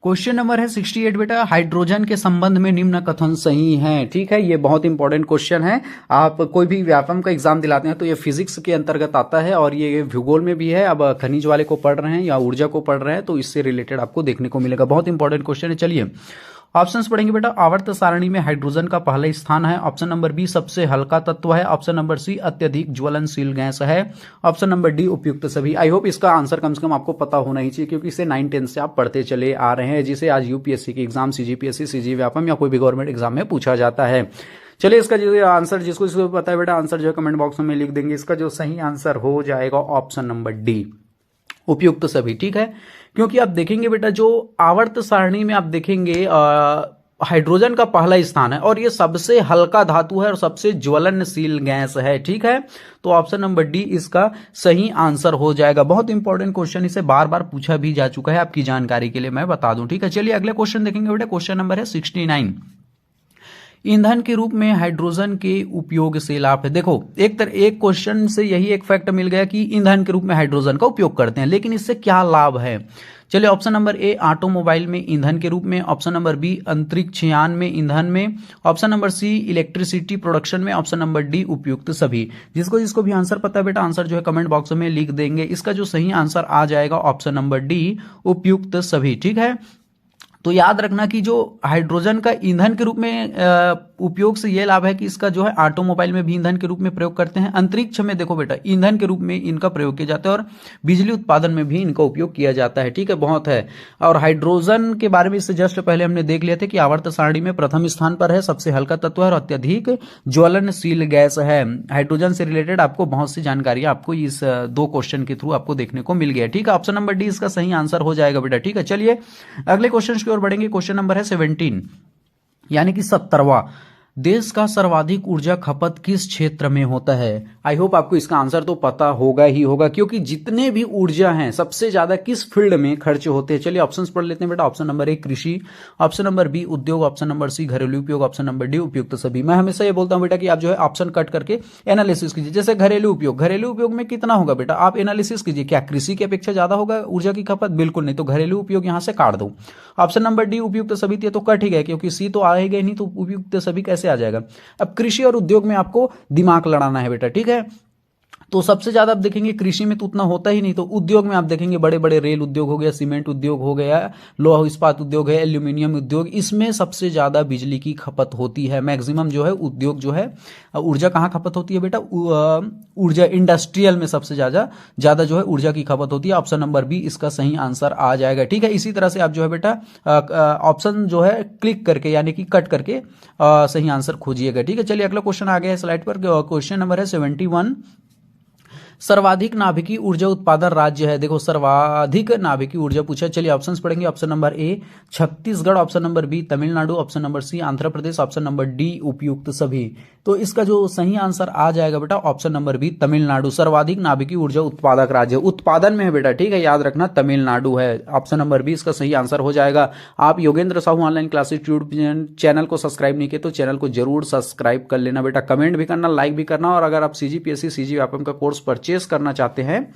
क्वेश्चन नंबर है 68 बेटा, हाइड्रोजन के संबंध में निम्न कथन सही है। ठीक है, ये बहुत इंपॉर्टेंट क्वेश्चन है। आप कोई भी व्यापम का एग्जाम दिलाते हैं तो ये फिजिक्स के अंतर्गत आता है और ये भूगोल में भी है। अब खनिज वाले को पढ़ रहे हैं या ऊर्जा को पढ़ रहे हैं तो इससे रिलेटेड आपको देखने को मिलेगा। बहुत इंपॉर्टेंट क्वेश्चन है। चलिए ऑप्शंस पढ़ेंगे बेटा। आवर्त सारणी में हाइड्रोजन का पहला स्थान है। ऑप्शन नंबर बी सबसे हल्का तत्व है। ऑप्शन नंबर सी अत्यधिक ज्वलनशील गैस है। ऑप्शन नंबर डी उपयुक्त सभी। आई होप इसका आंसर कम से कम आपको पता होना ही चाहिए, क्योंकि इसे 9-10 से आप पढ़ते चले आ रहे हैं, जिसे आज यूपीएससी के एग्जाम, सीजीपीएससी, सीजी व्यापम या कोई भी गवर्नमेंट एग्जाम में पूछा जाता है। चलिए इसका जो आंसर, जिसको पता है बेटा आंसर जो है कमेंट बॉक्स में लिख देंगे। इसका जो सही आंसर हो जाएगा ऑप्शन नंबर डी उपयुक्त सभी। ठीक है, क्योंकि आप देखेंगे बेटा जो आवर्त सारणी में आप देखेंगे हाइड्रोजन का पहला स्थान है और ये सबसे हल्का धातु है और सबसे ज्वलनशील गैस है। ठीक है, तो ऑप्शन नंबर डी इसका सही आंसर हो जाएगा। बहुत इंपॉर्टेंट क्वेश्चन, इसे बार बार पूछा भी जा चुका है, आपकी जानकारी के लिए मैं बता दूं। ठीक है, चलिए अगले क्वेश्चन देखेंगे बेटा। क्वेश्चन नंबर है 69, ईंधन के रूप में हाइड्रोजन के उपयोग से लाभ है। देखो एक क्वेश्चन से यही एक फैक्ट मिल गया कि ईंधन के रूप में हाइड्रोजन का उपयोग करते हैं, लेकिन इससे क्या लाभ है। चलिए ऑप्शन नंबर ए ऑटोमोबाइल में ईंधन के रूप में, ऑप्शन नंबर बी अंतरिक्ष यान में ईंधन में, option number C electricity production में, ऑप्शन नंबर डी उपयुक्त सभी। जिसको भी आंसर पता है बेटा आंसर जो है कमेंट बॉक्स में लिख देंगे। इसका जो सही आंसर आ जाएगा ऑप्शन नंबर डी उपयुक्त सभी। ठीक है, तो याद रखना कि जो हाइड्रोजन का ईंधन के रूप में उपयोग से यह लाभ है कि इसका जो है ऑटोमोबाइल में भी ईंधन के रूप में प्रयोग करते हैं। अंतरिक्ष में देखो बेटा ईंधन के रूप में इनका प्रयोग किया जाता है और बिजली उत्पादन में भी इनका उपयोग किया जाता है। ठीक है, बहुत है। और हाइड्रोजन के बारे में इससे जस्ट पहले हमने देख लिया था कि आवर्त सारणी में प्रथम स्थान पर है, सबसे हल्का तत्व है और अत्यधिक ज्वलनशील गैस है। हाइड्रोजन से रिलेटेड आपको बहुत सी जानकारी आपको इस 2 क्वेश्चन के थ्रू आपको देखने को मिल गया। ठीक है, ऑप्शन नंबर डी इसका सही आंसर हो जाएगा बेटा। ठीक है, चलिए अगले क्वेश्चन की ओर बढ़ेंगे। क्वेश्चन नंबर है 17 यानी कि 17वां। देश का सर्वाधिक ऊर्जा खपत किस क्षेत्र में होता है। आई होप आपको इसका आंसर तो पता होगा ही होगा, क्योंकि जितने भी ऊर्जा हैं सबसे ज्यादा किस फील्ड में खर्च होते हैं। चलिए ऑप्शंस पढ़ लेते हैं बेटा। ऑप्शन नंबर ए कृषि, ऑप्शन नंबर बी उद्योग, ऑप्शन नंबर सी घरेलू उपयोग, ऑप्शन नंबर डी उपयुक्त सभी। मैं हमेशा ये बोलता हूं बेटा कि आप जो है ऑप्शन कट करके एनालिसिस कीजिए। जैसे घरेलू उपयोग में कितना होगा बेटा, आप एनालिसिस कीजिए। क्या कृषि की अपेक्षा ज्यादा होगा ऊर्जा की खपत? बिल्कुल नहीं, तो घरेलू उपयोग यहां से काट दो। ऑप्शन नंबर डी उपयुक्त सभी थी तो कट ही गया, क्योंकि सी तो आएगा ही नहीं, तो उपयुक्त सभी कैसे आ जाएगा। अब कृषि और उद्योग में आपको दिमाग लड़ाना है बेटा। ठीक है, तो सबसे ज्यादा आप देखेंगे कृषि में तो उतना होता ही नहीं, तो उद्योग में आप देखेंगे बड़े बड़े रेल उद्योग हो गया, सीमेंट उद्योग हो गया, लोहा इस्पात उद्योग है, एल्यूमिनियम उद्योग, इसमें सबसे ज्यादा बिजली की खपत होती है। मैक्सिमम जो है उद्योग जो है ऊर्जा कहाँ खपत होती है बेटा, ऊर्जा इंडस्ट्रियल में सबसे ज्यादा जो है ऊर्जा की खपत होती है। ऑप्शन नंबर बी इसका सही आंसर आ जाएगा। ठीक है, इसी तरह से आप जो है बेटा ऑप्शन जो है क्लिक करके यानी कि कट करके सही आंसर खोजिएगा। ठीक है, चलिए अगला क्वेश्चन आ गया है स्लाइड पर। क्वेश्चन नंबर है 71। सर्वाधिक नाभिकीय ऊर्जा उत्पादन राज्य है। देखो सर्वाधिक नाभिकीय ऊर्जा पूछा। चलिए ऑप्शंस पढ़ेंगे। Option number A Chhattisgarh, option number B Tamil Nadu, option number C Andhra Pradesh, option number D उपयुक्त सभी। तो इसका जो सही आंसर आ जाएगा बेटा ऑप्शन नंबर बी तमिलनाडु। सर्वाधिक नाभिकीय ऊर्जा उत्पादक राज्य उत्पादन में है बेटा। ठीक है, याद रखना तमिलनाडु है। ऑप्शन नंबर बी इसका सही आंसर हो जाएगा। आप Yogendra Sahu online classes YouTube channel को सब्सक्राइब नहीं किए तो चैनल को जरूर सब्सक्राइब कर लेना बेटा। कमेंट भी करना, लाइक भी करना, और अगर आप सीजीपीएससी सीजीव्यापम का कोर्स परचेस करना चाहते हैं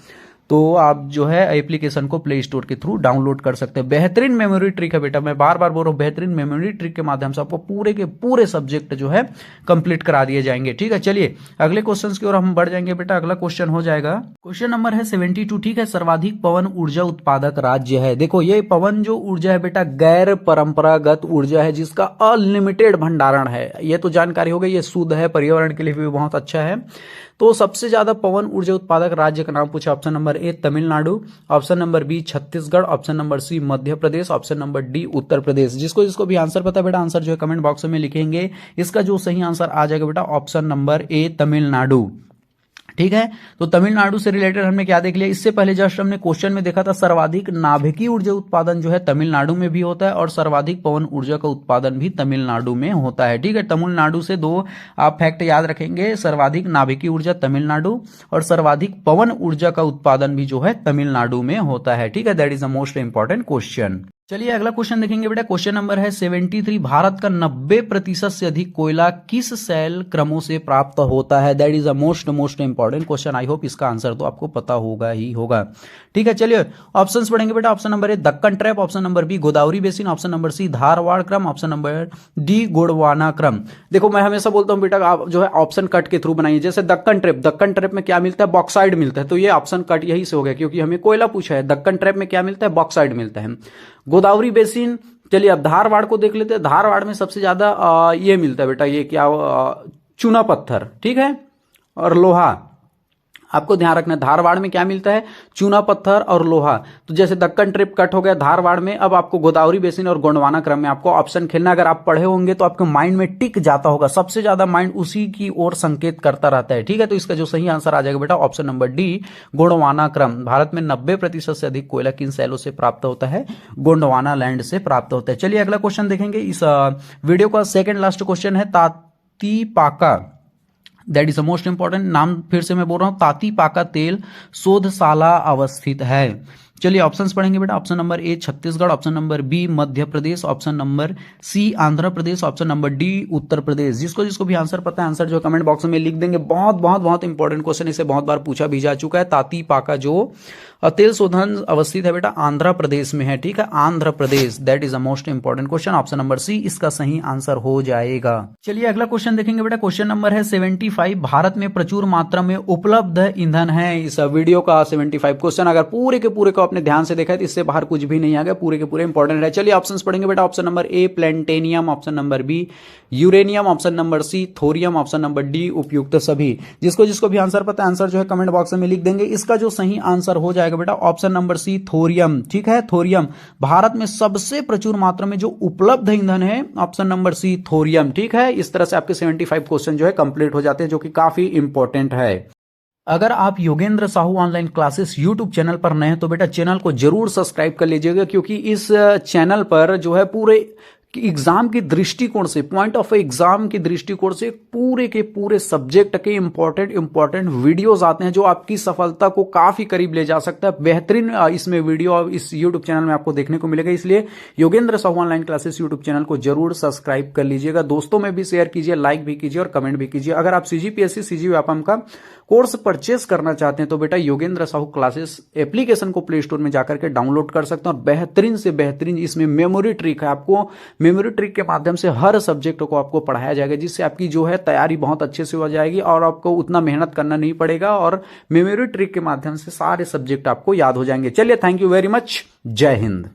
तो आप जो है एप्लीकेशन को प्ले स्टोर के थ्रू डाउनलोड कर सकते हैं। बेहतरीन मेमोरी ट्रिक है बेटा, मैं बार बार बोल रहा हूं, बेहतरीन मेमोरी ट्रिक के माध्यम से आपको पूरे के पूरे सब्जेक्ट जो है कंप्लीट करा दिए जाएंगे। ठीक है, चलिए अगले क्वेश्चन की ओर हम बढ़ जाएंगे बेटा। अगला क्वेश्चन हो जाएगा क्वेश्चन नंबर है 72। ठीक है, सर्वाधिक पवन ऊर्जा उत्पादक राज्य है। देखो ये पवन जो ऊर्जा है बेटा गैर परंपरागत ऊर्जा है जिसका अनलिमिटेड भंडारण है। ये तो जानकारी हो गई, ये शुद्ध है, पर्यावरण के लिए भी बहुत अच्छा है। तो सबसे ज्यादा पवन ऊर्जा उत्पादक राज्य का नाम पूछा। Option number A Tamil Nadu, option number B Chhattisgarh, option number C Madhya Pradesh, option number D Uttar Pradesh. जिसको भी आंसर पता है बेटा आंसर जो है कमेंट बॉक्स में लिखेंगे। इसका जो सही आंसर आ जाएगा बेटा ऑप्शन नंबर ए तमिलनाडु। ठीक है, तो तमिलनाडु से रिलेटेड हमने क्या देख लिया। इससे पहले जस्ट हमने क्वेश्चन में देखा था सर्वाधिक नाभिकीय ऊर्जा उत्पादन जो है तमिलनाडु में भी होता है और सर्वाधिक पवन ऊर्जा का उत्पादन भी तमिलनाडु में होता है। ठीक है, तमिलनाडु से 2 आप फैक्ट याद रखेंगे, सर्वाधिक नाभिकीय ऊर्जा तमिलनाडु और सर्वाधिक पवन ऊर्जा का उत्पादन भी जो है तमिलनाडु में होता है। ठीक है, that is the most important question. चलिए अगला क्वेश्चन देखेंगे बेटा। क्वेश्चन नंबर है 73। भारत का 90% से अधिक कोयला किस शैल क्रमों से प्राप्त होता है। That is the most important question. I hope इसका आंसर तो आपको पता होगा ही होगा। ठीक है, चलिए ऑप्शंस पढ़ेंगे बेटा। Option number A Deccan trap, option number B Godavari basin, option number C Dharwad क्रम, ऑप्शन नंबर डी गोंडवाना क्रम। देखो मैं हमेशा बोलता हूं बेटा आप जो है ऑप्शन कट के थ्रू बनाइए। जैसे दक्कन ट्रैप में क्या मिलता है, बॉक्साइड मिलता है, तो ये ऑप्शन कट यही से हो गया क्योंकि हमें कोयला पूछा है। दक्कन ट्रैप में क्या मिलता है, बॉक्साइड मिलता है। गोदावरी बेसिन, चलिए अब धारवाड़ को देख लेते हैं। धारवाड़ में सबसे ज्यादा ये मिलता है बेटा, ये क्या चूना पत्थर। ठीक है, और लोहा। आपको ध्यान रखना है धारवाड़ में क्या मिलता है, चूना पत्थर और लोहा। तो जैसे दक्कन ट्रिप कट हो गया धारवाड़ में, अब आपको गोदावरी बेसिन और गोंडवाना क्रम में आपको ऑप्शन खेलना। अगर आप पढ़े होंगे तो आपके माइंड में टिक जाता होगा, सबसे ज्यादा माइंड उसी की ओर संकेत करता रहता है। ठीक है, तो इसका जो सही आंसर आ जाएगा बेटा ऑप्शन नंबर डी गोंडवाना क्रम। भारत में 90% से अधिक कोयला किन शैलों से प्राप्त होता है, गोंडवाना लैंड से प्राप्त होता है। चलिए अगला क्वेश्चन देखेंगे। इस वीडियो का सेकेंड लास्ट क्वेश्चन है Tatipaka. That is the most important नाम, फिर से मैं बोल रहा हूं, तातीपाका तेल शोधशाला अवस्थित है। चलिए ऑप्शंस पढ़ेंगे बेटा। Option number A Chhattisgarh, option number B Madhya Pradesh, option number C Andhra Pradesh, option number D Uttar Pradesh. जिसको जिसको भी आंसर पता है आंसर जो कमेंट बॉक्स में लिख देंगे। बहुत बहुत बहुत इंपॉर्टेंट क्वेश्चन, इसे बहुत बार पूछा भी जा चुका है। ताती पाका जो तेल शोधन अवस्थित है बेटा आंध्र प्रदेश में है, ठीक है, Andhra Pradesh. That is a most important question. Option number C इसका सही आंसर हो जाएगा। चलिए अगला क्वेश्चन देखेंगे बेटा। क्वेश्चन नंबर है 75। भारत में प्रचुर मात्रा में उपलब्ध ईंधन है। इस वीडियो का 75 क्वेश्चन अगर पूरे के पूरे को आपने ध्यान से देखा है तो इससे बाहर कुछ भी नहीं आ गया, पूरे के पूरे इंपॉर्टेंट है। चलिए ऑप्शंस पढ़ेंगे बेटा। Option number A platinum, option number B uranium, option number C thorium, option number D उपयुक्त सभी। जिसको जिसको भी आंसर पता है आंसर जो है कमेंट बॉक्स में लिख देंगे। इसका जो सही आंसर हो जाएगा बेटा ऑप्शन नंबर सी थोरियम, ठीक है, थोरियम। भारत में सबसे प्रचुर मात्रा में जो उपलब्ध ईंधन है ऑप्शन नंबर सी थोरियम, ठीक है। इस तरह से आपके 75 क्वेश्चन जो है कंप्लीट हो जाते हैं, जो कि काफी इंपॉर्टेंट है। अगर आप Yogendra Sahu online classes YouTube channel पर नए हैं तो बेटा चैनल को जरूर सब्सक्राइब कर लीजिएगा, क्योंकि इस चैनल पर जो है पूरे एग्जाम की दृष्टिकोण से, पॉइंट ऑफ एग्जाम की दृष्टिकोण से पूरे के पूरे सब्जेक्ट के इंपॉर्टेंट वीडियोस आते हैं, जो आपकी सफलता को काफी करीब ले जा सकता है। बेहतरीन इसमें वीडियो इस यूट्यूब चैनल में आपको देखने को मिलेगा। इसलिए Yogendra Sahu online classes YouTube channel को जरूर सब्सक्राइब कर लीजिएगा। दोस्तों में भी शेयर कीजिए, लाइक भी कीजिए और कमेंट भी कीजिए। अगर आप सीजीपीएससी सीजी व्यापम का कोर्स परचेस करना चाहते हैं तो बेटा योगेंद्र साहू क्लासेस एप्लीकेशन को प्ले स्टोर में जाकर के डाउनलोड कर सकते हैं। और बेहतरीन से बेहतरीन इसमें मेमोरी ट्रिक है। आपको मेमोरी ट्रिक के माध्यम से हर सब्जेक्ट को आपको पढ़ाया जाएगा, जिससे आपकी जो है तैयारी बहुत अच्छे से हो जाएगी और आपको उतना मेहनत करना नहीं पड़ेगा और मेमोरी ट्रिक के माध्यम से सारे सब्जेक्ट आपको याद हो जाएंगे। चलिए थैंक यू वेरी मच, जय हिंद।